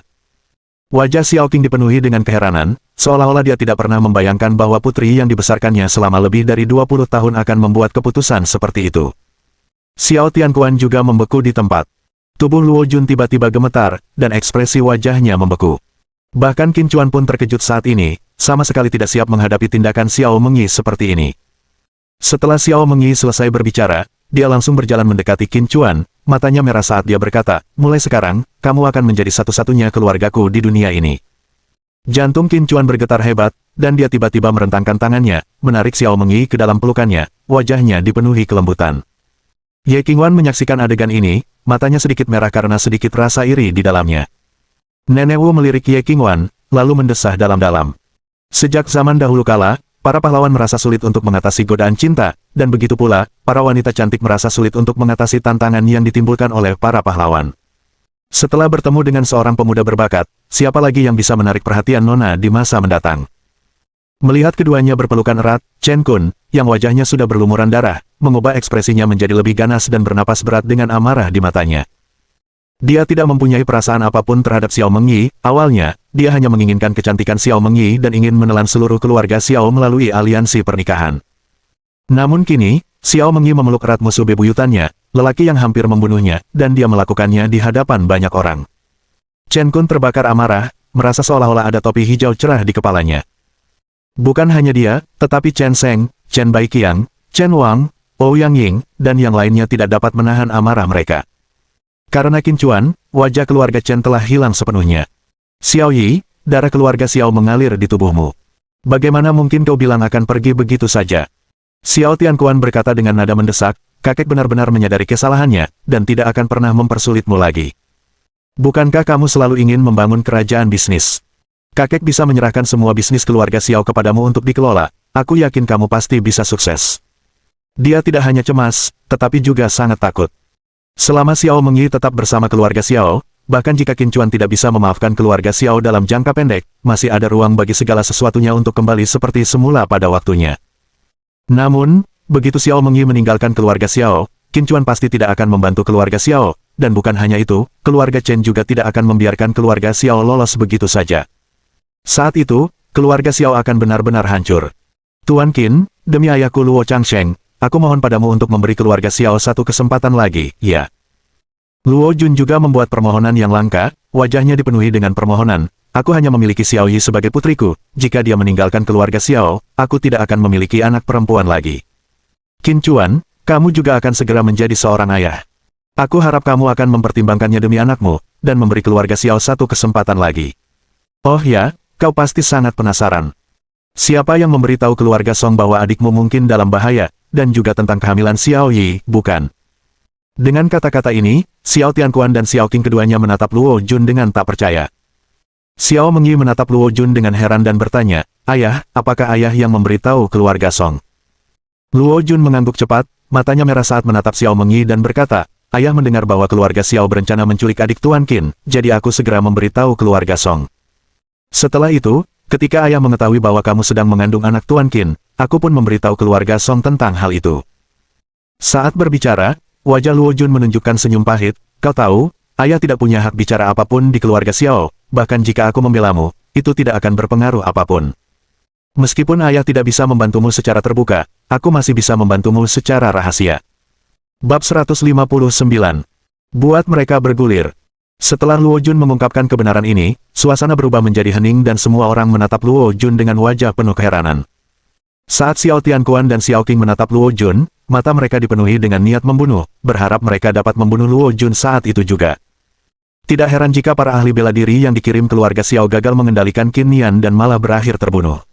Wajah Xiao Qing dipenuhi dengan keheranan, seolah-olah dia tidak pernah membayangkan bahwa putri yang dibesarkannya selama lebih dari 20 tahun akan membuat keputusan seperti itu. Xiao Tianquan juga membeku di tempat. Tubuh Luo Jun tiba-tiba gemetar, dan ekspresi wajahnya membeku. Bahkan Qin Chuan pun terkejut saat ini, sama sekali tidak siap menghadapi tindakan Xiao Mengyi seperti ini. Setelah Xiao Mengyi selesai berbicara, dia langsung berjalan mendekati Qin Chuan, matanya merah saat dia berkata, mulai sekarang, kamu akan menjadi satu-satunya keluargaku di dunia ini. Jantung Qin Chuan bergetar hebat, dan dia tiba-tiba merentangkan tangannya, menarik Xiao Mengyi ke dalam pelukannya, wajahnya dipenuhi kelembutan. Ye Qingwan menyaksikan adegan ini, matanya sedikit merah karena sedikit rasa iri di dalamnya. Nenek Wu melirik Ye Qingwan, lalu mendesah dalam-dalam. Sejak zaman dahulu kala, para pahlawan merasa sulit untuk mengatasi godaan cinta, dan begitu pula, para wanita cantik merasa sulit untuk mengatasi tantangan yang ditimbulkan oleh para pahlawan. Setelah bertemu dengan seorang pemuda berbakat, siapa lagi yang bisa menarik perhatian Nona di masa mendatang? Melihat keduanya berpelukan erat, Chen Kun, yang wajahnya sudah berlumuran darah, mengubah ekspresinya menjadi lebih ganas dan bernapas berat dengan amarah di matanya. Dia tidak mempunyai perasaan apapun terhadap Xiao Mengyi, awalnya, dia hanya menginginkan kecantikan Xiao Mengyi dan ingin menelan seluruh keluarga Xiao melalui aliansi pernikahan. Namun kini, Xiao Mengyi memeluk erat musuh bebuyutannya, lelaki yang hampir membunuhnya, dan dia melakukannya di hadapan banyak orang. Chen Kun terbakar amarah, merasa seolah-olah ada topi hijau cerah di kepalanya. Bukan hanya dia, tetapi Chen Sheng, Chen Baiqiang, Chen Wang, Ouyang Ying, dan yang lainnya tidak dapat menahan amarah mereka. Karena Qin Chuan, wajah keluarga Chen telah hilang sepenuhnya. Xiao Yi, darah keluarga Xiao mengalir di tubuhmu. Bagaimana mungkin kau bilang akan pergi begitu saja? Xiao Tianquan berkata dengan nada mendesak, kakek benar-benar menyadari kesalahannya, dan tidak akan pernah mempersulitmu lagi. Bukankah kamu selalu ingin membangun kerajaan bisnis? Kakek bisa menyerahkan semua bisnis keluarga Xiao kepadamu untuk dikelola. Aku yakin kamu pasti bisa sukses. Dia tidak hanya cemas, tetapi juga sangat takut. Selama Xiao Mengyi tetap bersama keluarga Xiao, bahkan jika Qin Chuan tidak bisa memaafkan keluarga Xiao dalam jangka pendek, masih ada ruang bagi segala sesuatunya untuk kembali seperti semula pada waktunya. Namun, begitu Xiao Mengyi meninggalkan keluarga Xiao, Qin Chuan pasti tidak akan membantu keluarga Xiao, dan bukan hanya itu, keluarga Chen juga tidak akan membiarkan keluarga Xiao lolos begitu saja. Saat itu, keluarga Xiao akan benar-benar hancur. Tuan Qin, demi ayahku Luo Changsheng, aku mohon padamu untuk memberi keluarga Xiao satu kesempatan lagi, ya. Luo Jun juga membuat permohonan yang langka, wajahnya dipenuhi dengan permohonan. Aku hanya memiliki Xiao Yi sebagai putriku, jika dia meninggalkan keluarga Xiao, aku tidak akan memiliki anak perempuan lagi. Qin Chuan, kamu juga akan segera menjadi seorang ayah. Aku harap kamu akan mempertimbangkannya demi anakmu, dan memberi keluarga Xiao satu kesempatan lagi. Oh ya, kau pasti sangat penasaran. Siapa yang memberitahu keluarga Song bahwa adikmu mungkin dalam bahaya, dan juga tentang kehamilan Xiao Yi, bukan? Dengan kata-kata ini, Xiao Tianquan dan Xiao Qing keduanya menatap Luo Jun dengan tak percaya. Xiao Mengyi menatap Luo Jun dengan heran dan bertanya, ayah, apakah ayah yang memberitahu keluarga Song? Luo Jun mengangguk cepat, matanya merah saat menatap Xiao Mengyi dan berkata, ayah mendengar bahwa keluarga Xiao berencana menculik adik Tuan Qin, jadi aku segera memberitahu keluarga Song. Setelah itu, ketika ayah mengetahui bahwa kamu sedang mengandung anak Tuan Qin, aku pun memberitahu keluarga Song tentang hal itu. Saat berbicara, wajah Luo Jun menunjukkan senyum pahit, kau tahu, ayah tidak punya hak bicara apapun di keluarga Xiao, bahkan jika aku membelamu, itu tidak akan berpengaruh apapun. Meskipun ayah tidak bisa membantumu secara terbuka, aku masih bisa membantumu secara rahasia. Bab 159. Buat mereka bergulir. Setelah Luo Jun mengungkapkan kebenaran ini, suasana berubah menjadi hening dan semua orang menatap Luo Jun dengan wajah penuh keheranan. Saat Xiao Tianquan dan Xiao Qing menatap Luo Jun, mata mereka dipenuhi dengan niat membunuh, berharap mereka dapat membunuh Luo Jun saat itu juga. Tidak heran jika para ahli bela diri yang dikirim keluarga Xiao gagal mengendalikan Qin Nian dan malah berakhir terbunuh.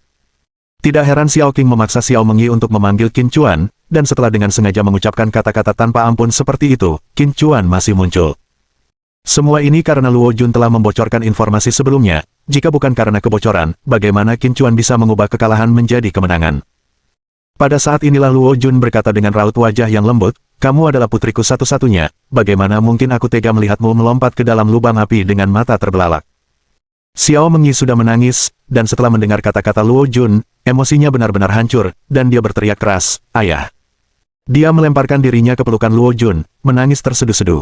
Tidak heran Xiao Qing memaksa Xiao Mengyi untuk memanggil Qin Chuan, dan setelah dengan sengaja mengucapkan kata-kata tanpa ampun seperti itu, Qin Chuan masih muncul. Semua ini karena Luo Jun telah membocorkan informasi sebelumnya, jika bukan karena kebocoran, bagaimana Qin Chuan bisa mengubah kekalahan menjadi kemenangan. Pada saat inilah Luo Jun berkata dengan raut wajah yang lembut, kamu adalah putriku satu-satunya, bagaimana mungkin aku tega melihatmu melompat ke dalam lubang api dengan mata terbelalak. Xiao Mengyi sudah menangis, dan setelah mendengar kata-kata Luo Jun, emosinya benar-benar hancur, dan dia berteriak keras, ayah. Dia melemparkan dirinya ke pelukan Luo Jun, menangis terseduh-seduh.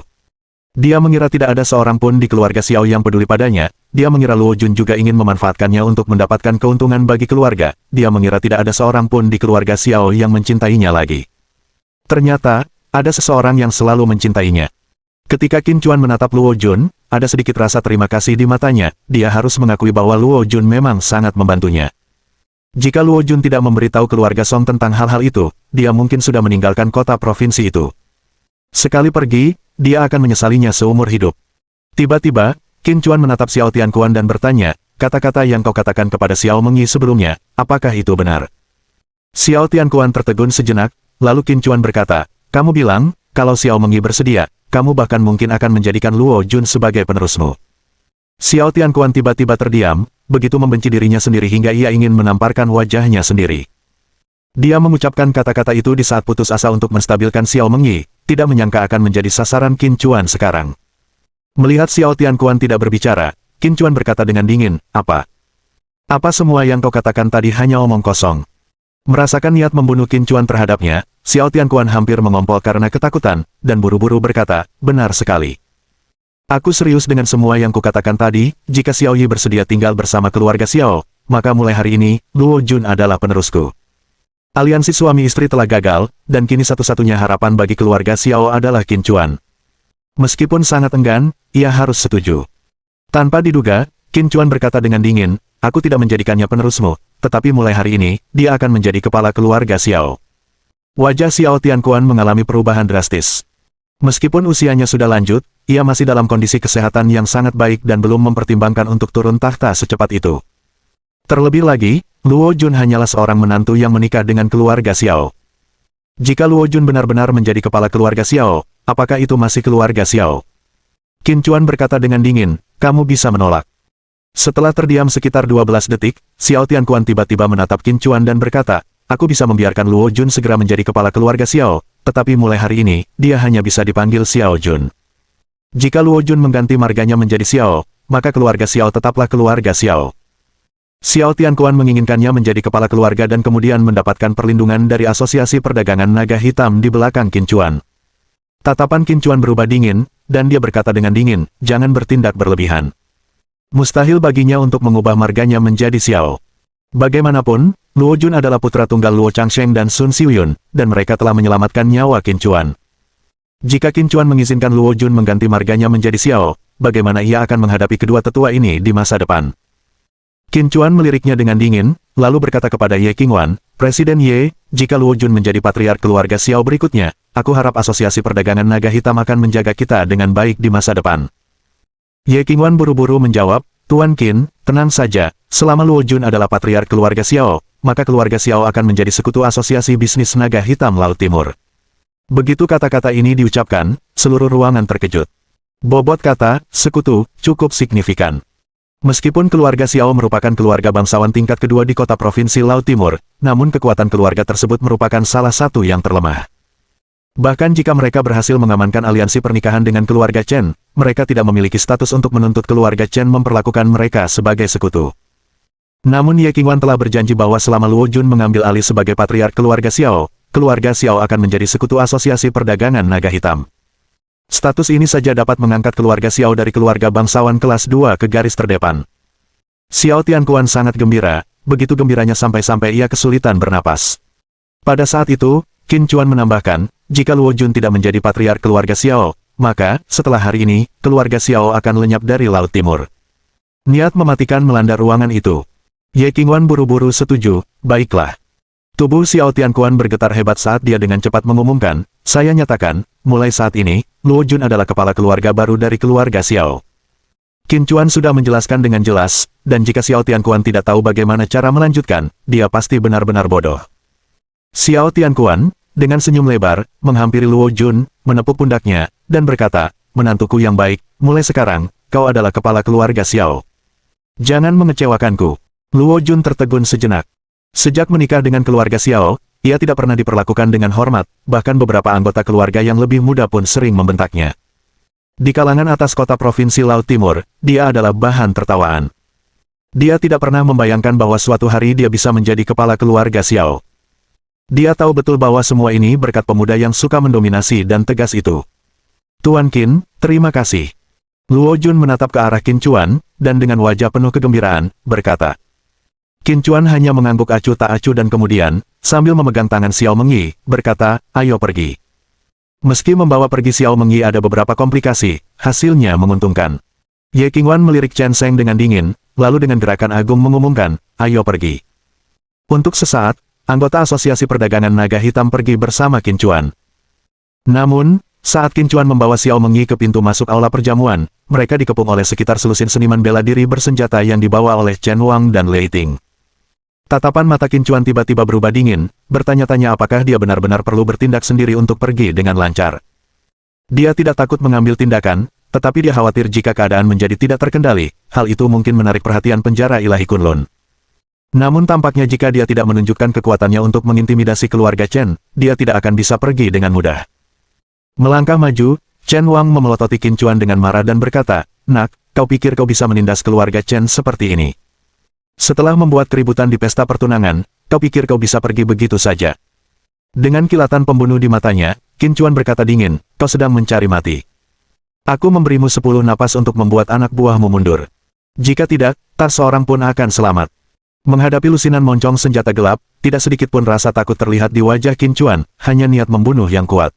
Dia mengira tidak ada seorang pun di keluarga Xiao yang peduli padanya, dia mengira Luo Jun juga ingin memanfaatkannya untuk mendapatkan keuntungan bagi keluarga, dia mengira tidak ada seorang pun di keluarga Xiao yang mencintainya lagi. Ternyata, ada seseorang yang selalu mencintainya. Ketika Qin Chuan menatap Luo Jun, ada sedikit rasa terima kasih di matanya, dia harus mengakui bahwa Luo Jun memang sangat membantunya. Jika Luo Jun tidak memberitahu keluarga Song tentang hal-hal itu, dia mungkin sudah meninggalkan kota provinsi itu. Sekali pergi, dia akan menyesalinya seumur hidup. Tiba-tiba, Qin Chuan menatap Xiao Tianquan dan bertanya, kata-kata yang kau katakan kepada Xiao Mengyi sebelumnya, apakah itu benar? Xiao Tianquan tertegun sejenak, lalu Qin Chuan berkata, kamu bilang, kalau Xiao Mengyi bersedia, kamu bahkan mungkin akan menjadikan Luo Jun sebagai penerusmu. Xiao Tianquan tiba-tiba terdiam, begitu membenci dirinya sendiri hingga ia ingin menamparkan wajahnya sendiri. Dia mengucapkan kata-kata itu di saat putus asa untuk menstabilkan Xiao Mengyi, tidak menyangka akan menjadi sasaran Qin Chuan sekarang. Melihat Xiao Tianquan tidak berbicara, Qin Chuan berkata dengan dingin, apa? Apa semua yang kau katakan tadi hanya omong kosong? Merasakan niat membunuh Qin Chuan terhadapnya, Xiao Tianquan hampir mengompol karena ketakutan, dan buru-buru berkata, benar sekali. Aku serius dengan semua yang kukatakan tadi, jika Xiao Yi bersedia tinggal bersama keluarga Xiao, maka mulai hari ini, Luo Jun adalah penerusku. Aliansi suami istri telah gagal, dan kini satu-satunya harapan bagi keluarga Xiao adalah Qin Chuan. Meskipun sangat enggan, ia harus setuju. Tanpa diduga, Qin Chuan berkata dengan dingin, aku tidak menjadikannya penerusmu, tetapi mulai hari ini, dia akan menjadi kepala keluarga Xiao. Wajah Xiao Tianquan mengalami perubahan drastis. Meskipun usianya sudah lanjut, ia masih dalam kondisi kesehatan yang sangat baik dan belum mempertimbangkan untuk turun tahta secepat itu. Terlebih lagi, Luo Jun hanyalah seorang menantu yang menikah dengan keluarga Xiao. Jika Luo Jun benar-benar menjadi kepala keluarga Xiao, apakah itu masih keluarga Xiao? Qin Chuan berkata dengan dingin, kamu bisa menolak. Setelah terdiam sekitar 12 detik, Xiao Tianquan tiba-tiba menatap Qin Chuan dan berkata, aku bisa membiarkan Luo Jun segera menjadi kepala keluarga Xiao, tetapi mulai hari ini, dia hanya bisa dipanggil Xiao Jun. Jika Luo Jun mengganti marganya menjadi Xiao, maka keluarga Xiao tetaplah keluarga Xiao. Xiao Tianquan menginginkannya menjadi kepala keluarga dan kemudian mendapatkan perlindungan dari Asosiasi Perdagangan Naga Hitam di belakang Qin Chuan. Tatapan Qin Chuan berubah dingin, dan dia berkata dengan dingin, jangan bertindak berlebihan. Mustahil baginya untuk mengubah marganya menjadi Xiao. Bagaimanapun, Luo Jun adalah putra tunggal Luo Changsheng dan Sun Xiuyun, dan mereka telah menyelamatkan nyawa Qin Chuan. Jika Qin Chuan mengizinkan Luo Jun mengganti marganya menjadi Xiao, bagaimana ia akan menghadapi kedua tetua ini di masa depan? Qin Chuan meliriknya dengan dingin, lalu berkata kepada Ye Qingwan, Presiden Ye, jika Luo Jun menjadi patriark keluarga Xiao berikutnya, aku harap Asosiasi Perdagangan Naga Hitam akan menjaga kita dengan baik di masa depan. Ye Qingwan buru-buru menjawab, Tuan Qin, tenang saja, selama Luo Jun adalah patriark keluarga Xiao, maka keluarga Xiao akan menjadi sekutu Asosiasi Bisnis Naga Hitam Laut Timur. Begitu kata-kata ini diucapkan, seluruh ruangan terkejut. Bobot kata, sekutu, cukup signifikan. Meskipun keluarga Xiao merupakan keluarga bangsawan tingkat kedua di kota provinsi Laut Timur, namun kekuatan keluarga tersebut merupakan salah satu yang terlemah. Bahkan jika mereka berhasil mengamankan aliansi pernikahan dengan keluarga Chen, mereka tidak memiliki status untuk menuntut keluarga Chen memperlakukan mereka sebagai sekutu. Namun Ye Qingwan telah berjanji bahwa selama Luo Jun mengambil alih sebagai patriark keluarga Xiao akan menjadi sekutu Asosiasi Perdagangan Naga Hitam. Status ini saja dapat mengangkat keluarga Xiao dari keluarga bangsawan kelas 2 ke garis terdepan. Xiao Tianquan sangat gembira, begitu gembiranya sampai-sampai ia kesulitan bernapas. Pada saat itu, Qin Chuan menambahkan, jika Luo Jun tidak menjadi patriark keluarga Xiao, maka, setelah hari ini, keluarga Xiao akan lenyap dari Laut Timur. Niat mematikan melanda ruangan itu. Ye Qingwan buru-buru setuju, baiklah. Tubuh Xiao Tianquan bergetar hebat saat dia dengan cepat mengumumkan, saya nyatakan, mulai saat ini, Luo Jun adalah kepala keluarga baru dari keluarga Xiao. Qin Chuan sudah menjelaskan dengan jelas, dan jika Xiao Tianquan tidak tahu bagaimana cara melanjutkan, dia pasti benar-benar bodoh. Xiao Tianquan, dengan senyum lebar, menghampiri Luo Jun, menepuk pundaknya, dan berkata, menantuku yang baik, mulai sekarang, kau adalah kepala keluarga Xiao. Jangan mengecewakanku. Luo Jun tertegun sejenak. Sejak menikah dengan keluarga Xiao, ia tidak pernah diperlakukan dengan hormat, bahkan beberapa anggota keluarga yang lebih muda pun sering membentaknya. Di kalangan atas kota provinsi Laut Timur, dia adalah bahan tertawaan. Dia tidak pernah membayangkan bahwa suatu hari dia bisa menjadi kepala keluarga Xiao. Dia tahu betul bahwa semua ini berkat pemuda yang suka mendominasi dan tegas itu. Tuan Qin, terima kasih. Luo Jun menatap ke arah Qin Chuan, dan dengan wajah penuh kegembiraan, berkata. Qin Chuan hanya mengangguk acuh tak acuh dan kemudian, sambil memegang tangan Xiao Mengyi, berkata, ayo pergi. Meski membawa pergi Xiao Mengyi ada beberapa komplikasi, hasilnya menguntungkan. Ye Qingwan melirik Chen Sheng dengan dingin, lalu dengan gerakan agung mengumumkan, ayo pergi. Untuk sesaat, anggota Asosiasi Perdagangan Naga Hitam pergi bersama Qin Chuan. Namun, saat Qin Chuan membawa Xiao Mengyi ke pintu masuk aula perjamuan, mereka dikepung oleh sekitar selusin seniman bela diri bersenjata yang dibawa oleh Chen Wang dan Lei Ting. Tatapan mata Qin Chuan tiba-tiba berubah dingin, bertanya-tanya apakah dia benar-benar perlu bertindak sendiri untuk pergi dengan lancar. Dia tidak takut mengambil tindakan, tetapi dia khawatir jika keadaan menjadi tidak terkendali, hal itu mungkin menarik perhatian penjara ilahi Kunlun. Namun tampaknya jika dia tidak menunjukkan kekuatannya untuk mengintimidasi keluarga Chen, dia tidak akan bisa pergi dengan mudah. Melangkah maju, Chen Wang memelototi Qin Chuan dengan marah dan berkata, nak, kau pikir kau bisa menindas keluarga Chen seperti ini? Setelah membuat keributan di pesta pertunangan, kau pikir kau bisa pergi begitu saja? Dengan kilatan pembunuh di matanya, Qin Chuan berkata dingin, kau sedang mencari mati. Aku memberimu 10 napas untuk membuat anak buahmu mundur. Jika tidak, tak seorang pun akan selamat. Menghadapi lusinan moncong senjata gelap, tidak sedikit pun rasa takut terlihat di wajah Qin Chuan, hanya niat membunuh yang kuat.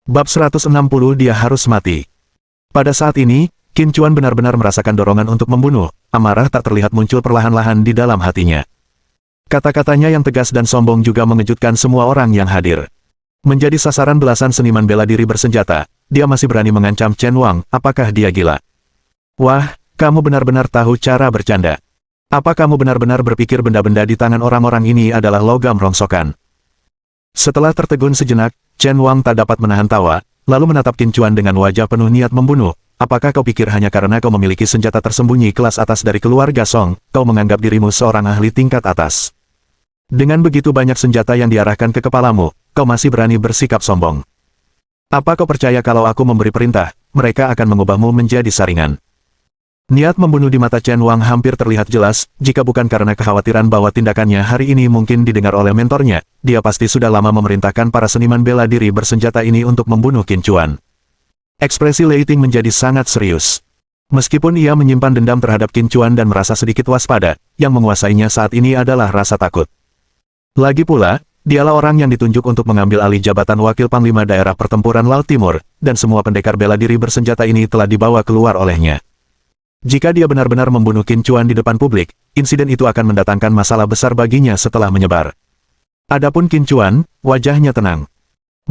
Bab 160 dia harus mati. Pada saat ini, Qin Chuan benar-benar merasakan dorongan untuk membunuh, amarah tak terlihat muncul perlahan-lahan di dalam hatinya. Kata-katanya yang tegas dan sombong juga mengejutkan semua orang yang hadir. Menjadi sasaran belasan seniman bela diri bersenjata, dia masih berani mengancam Chen Wang, apakah dia gila? Wah, kamu benar-benar tahu cara bercanda. Apa kamu benar-benar berpikir benda-benda di tangan orang-orang ini adalah logam rongsokan? Setelah tertegun sejenak, Chen Wang tak dapat menahan tawa, lalu menatap Qin Chuan dengan wajah penuh niat membunuh. Apakah kau pikir hanya karena kau memiliki senjata tersembunyi kelas atas dari keluarga Song, kau menganggap dirimu seorang ahli tingkat atas? Dengan begitu banyak senjata yang diarahkan ke kepalamu, kau masih berani bersikap sombong. Apa kau percaya kalau aku memberi perintah, mereka akan mengubahmu menjadi saringan? Niat membunuh di mata Chen Wang hampir terlihat jelas, jika bukan karena kekhawatiran bahwa tindakannya hari ini mungkin didengar oleh mentornya, dia pasti sudah lama memerintahkan para seniman bela diri bersenjata ini untuk membunuh Qin Chuan. Ekspresi Lei Ting menjadi sangat serius. Meskipun ia menyimpan dendam terhadap Qin Chuan dan merasa sedikit waspada, yang menguasainya saat ini adalah rasa takut. Lagi pula, dialah orang yang ditunjuk untuk mengambil alih jabatan Wakil Panglima Daerah Pertempuran Laut Timur, dan semua pendekar bela diri bersenjata ini telah dibawa keluar olehnya. Jika dia benar-benar membunuh Qin Chuan di depan publik, insiden itu akan mendatangkan masalah besar baginya setelah menyebar. Adapun Qin Chuan, wajahnya tenang.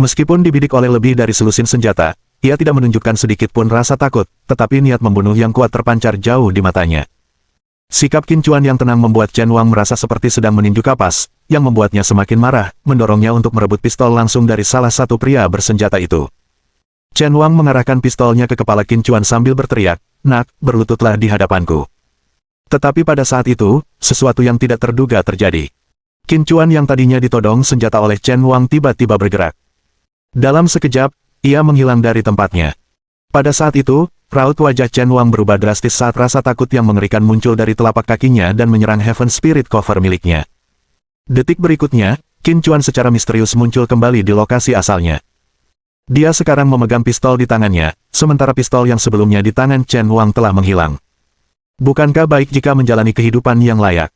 Meskipun dibidik oleh lebih dari selusin senjata, ia tidak menunjukkan sedikit pun rasa takut, tetapi niat membunuh yang kuat terpancar jauh di matanya. Sikap Qin Chuan yang tenang membuat Chen Wang merasa seperti sedang meninju kapas, yang membuatnya semakin marah, mendorongnya untuk merebut pistol langsung dari salah satu pria bersenjata itu. Chen Wang mengarahkan pistolnya ke kepala Qin Chuan sambil berteriak, "Nak, berlututlah di hadapanku." Tetapi pada saat itu, sesuatu yang tidak terduga terjadi. Qin Chuan yang tadinya ditodong senjata oleh Chen Wang tiba-tiba bergerak. Dalam sekejap, ia menghilang dari tempatnya. Pada saat itu, raut wajah Chen Wang berubah drastis saat rasa takut yang mengerikan muncul dari telapak kakinya dan menyerang Heaven Spirit Cover miliknya. Detik berikutnya, Qin Chuan secara misterius muncul kembali di lokasi asalnya. Dia sekarang memegang pistol di tangannya, sementara pistol yang sebelumnya di tangan Chen Wang telah menghilang. Bukankah baik jika menjalani kehidupan yang layak?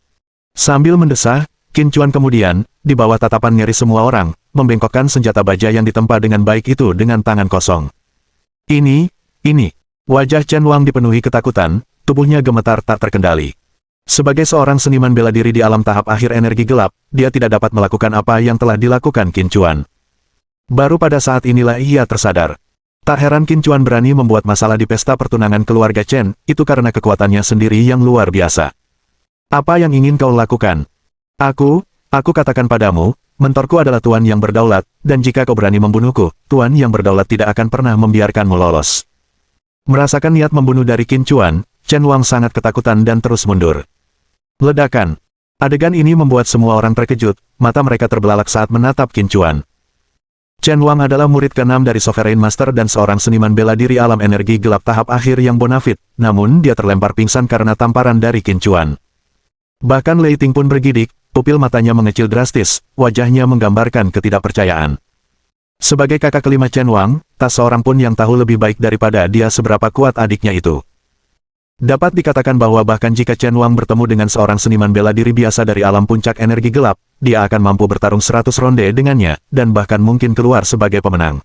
Sambil mendesah, Qin Chuan kemudian, di bawah tatapan ngeri semua orang, membengkokkan senjata baja yang ditempa dengan baik itu dengan tangan kosong. Ini. Wajah Chen Wang dipenuhi ketakutan, tubuhnya gemetar tak terkendali. Sebagai seorang seniman bela diri di alam tahap akhir energi gelap, dia tidak dapat melakukan apa yang telah dilakukan Qin Chuan. Baru pada saat inilah ia tersadar. Tak heran Qin Chuan berani membuat masalah di pesta pertunangan keluarga Chen, itu karena kekuatannya sendiri yang luar biasa. Apa yang ingin kau lakukan? Aku katakan padamu, mentorku adalah Tuan yang berdaulat, dan jika kau berani membunuhku, Tuan yang berdaulat tidak akan pernah membiarkanmu lolos. Merasakan niat membunuh dari Qin Chuan, Chen Wang sangat ketakutan dan terus mundur. Ledakan. Adegan ini membuat semua orang terkejut, mata mereka terbelalak saat menatap Qin Chuan. Chen Wang adalah murid ke-6 dari Sovereign Master dan seorang seniman bela diri alam energi gelap tahap akhir yang bonafit, namun dia terlempar pingsan karena tamparan dari Qin Chuan. Bahkan Lei Ting pun bergidik, pupil matanya mengecil drastis, wajahnya menggambarkan ketidakpercayaan. Sebagai kakak kelima Chen Wang, tak seorang pun yang tahu lebih baik daripada dia seberapa kuat adiknya itu. Dapat dikatakan bahwa bahkan jika Chen Wang bertemu dengan seorang seniman bela diri biasa dari alam puncak energi gelap, dia akan mampu bertarung 100 ronde dengannya, dan bahkan mungkin keluar sebagai pemenang.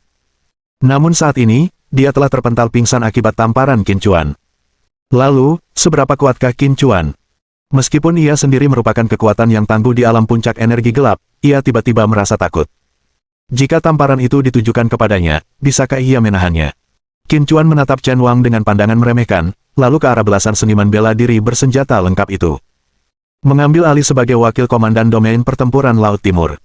Namun saat ini, dia telah terpental pingsan akibat tamparan Qin Chuan. Lalu, seberapa kuatkah Qin Chuan? Meskipun ia sendiri merupakan kekuatan yang tangguh di alam puncak energi gelap, ia tiba-tiba merasa takut. Jika tamparan itu ditujukan kepadanya, bisakah ia menahannya? Qin Chuan menatap Chen Wang dengan pandangan meremehkan, lalu ke arah belasan seniman bela diri bersenjata lengkap itu. Mengambil alih sebagai wakil komandan domain pertempuran Laut Timur.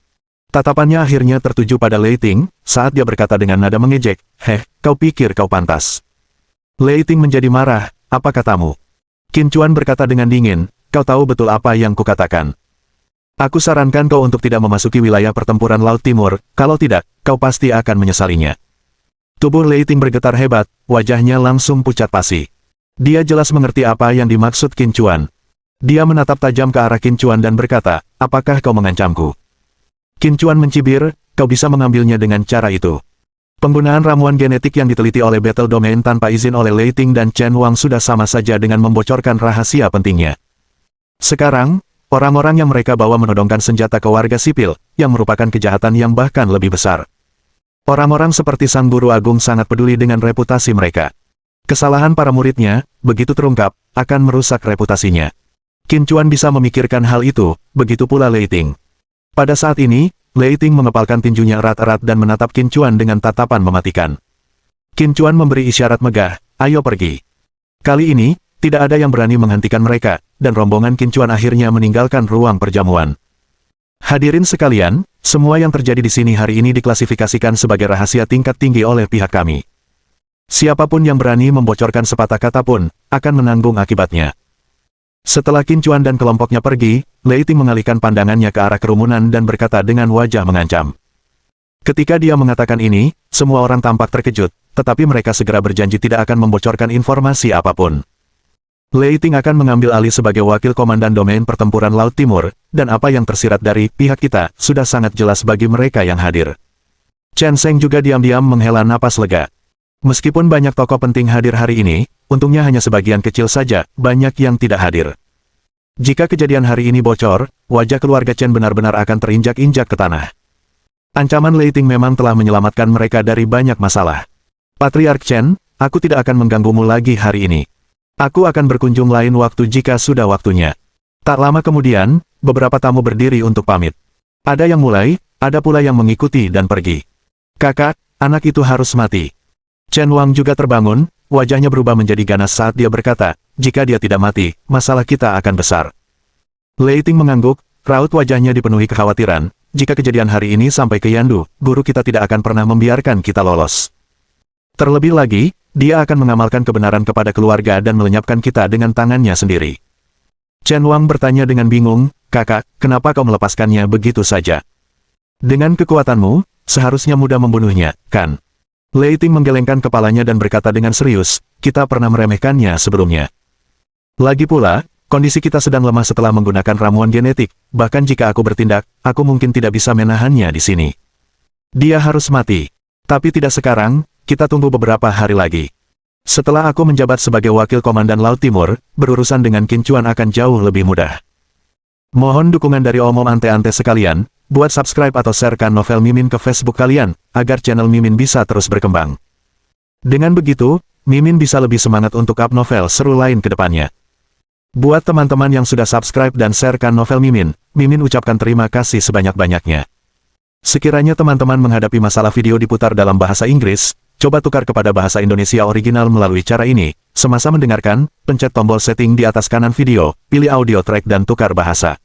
Tatapannya akhirnya tertuju pada Lei Ting, saat dia berkata dengan nada mengejek, "Heh, kau pikir kau pantas?" Lei Ting menjadi marah, "Apa katamu?" Qin Chuan berkata dengan dingin, "Kau tahu betul apa yang kukatakan. Aku sarankan kau untuk tidak memasuki wilayah pertempuran Laut Timur, kalau tidak, kau pasti akan menyesalinya." Tubuh Lei Ting bergetar hebat, wajahnya langsung pucat pasi. Dia jelas mengerti apa yang dimaksud Qin Chuan. Dia menatap tajam ke arah Qin Chuan dan berkata, "Apakah kau mengancamku?" Qin Chuan mencibir, "Kau bisa mengambilnya dengan cara itu." Penggunaan ramuan genetik yang diteliti oleh Battle Domain tanpa izin oleh Lei Ting dan Chen Wang sudah sama saja dengan membocorkan rahasia pentingnya. Sekarang, orang-orang yang mereka bawa menodongkan senjata ke warga sipil, yang merupakan kejahatan yang bahkan lebih besar. Orang-orang seperti Sang Guru Agung sangat peduli dengan reputasi mereka. Kesalahan para muridnya, begitu terungkap, akan merusak reputasinya. Qin Chuan bisa memikirkan hal itu, begitu pula Lei Ting. Pada saat ini, Lei Ting mengepalkan tinjunya erat-erat dan menatap Qin Chuan dengan tatapan mematikan. Qin Chuan memberi isyarat megah, ayo pergi. Kali ini, tidak ada yang berani menghentikan mereka, dan rombongan Qin Chuan akhirnya meninggalkan ruang perjamuan. Hadirin sekalian, semua yang terjadi di sini hari ini diklasifikasikan sebagai rahasia tingkat tinggi oleh pihak kami. Siapapun yang berani membocorkan sepatah kata pun, akan menanggung akibatnya. Setelah Qin Chuan dan kelompoknya pergi, Lei Ting mengalihkan pandangannya ke arah kerumunan dan berkata dengan wajah mengancam. Ketika dia mengatakan ini, semua orang tampak terkejut, tetapi mereka segera berjanji tidak akan membocorkan informasi apapun. Lei Ting akan mengambil alih sebagai wakil komandan domain pertempuran Laut Timur, dan apa yang tersirat dari pihak kita sudah sangat jelas bagi mereka yang hadir. Chen Sheng juga diam-diam menghela napas lega. Meskipun banyak tokoh penting hadir hari ini, untungnya hanya sebagian kecil saja, banyak yang tidak hadir. Jika kejadian hari ini bocor, wajah keluarga Chen benar-benar akan terinjak-injak ke tanah. Ancaman Lei Ting memang telah menyelamatkan mereka dari banyak masalah. Patriark Chen, aku tidak akan mengganggumu lagi hari ini. Aku akan berkunjung lain waktu jika sudah waktunya. Tak lama kemudian, beberapa tamu berdiri untuk pamit. Ada yang mulai, ada pula yang mengikuti dan pergi. Kakak, anak itu harus mati. Chen Wang juga terbangun, wajahnya berubah menjadi ganas saat dia berkata, jika dia tidak mati, masalah kita akan besar. Lei Ting mengangguk, raut wajahnya dipenuhi kekhawatiran, jika kejadian hari ini sampai ke Yandu, guru kita tidak akan pernah membiarkan kita lolos. Terlebih lagi, dia akan mengamalkan kebenaran kepada keluarga dan melenyapkan kita dengan tangannya sendiri. Chen Wang bertanya dengan bingung, kakak, kenapa kau melepaskannya begitu saja? Dengan kekuatanmu, seharusnya mudah membunuhnya, kan? Lei Ting menggelengkan kepalanya dan berkata dengan serius, kita pernah meremehkannya sebelumnya. Lagi pula, kondisi kita sedang lemah setelah menggunakan ramuan genetik, bahkan jika aku bertindak, aku mungkin tidak bisa menahannya di sini. Dia harus mati. Tapi tidak sekarang, kita tunggu beberapa hari lagi. Setelah aku menjabat sebagai wakil komandan Laut Timur, berurusan dengan Qin Chuan akan jauh lebih mudah. Mohon dukungan dari omom ante-ante sekalian, buat subscribe atau sharekan novel Mimin ke Facebook kalian, agar channel Mimin bisa terus berkembang. Dengan begitu, Mimin bisa lebih semangat untuk up novel seru lain ke depannya. Buat teman-teman yang sudah subscribe dan sharekan novel Mimin, Mimin ucapkan terima kasih sebanyak-banyaknya. Sekiranya teman-teman menghadapi masalah video diputar dalam bahasa Inggris, coba tukar kepada bahasa Indonesia original melalui cara ini. Semasa mendengarkan, pencet tombol setting di atas kanan video, pilih audio track dan tukar bahasa.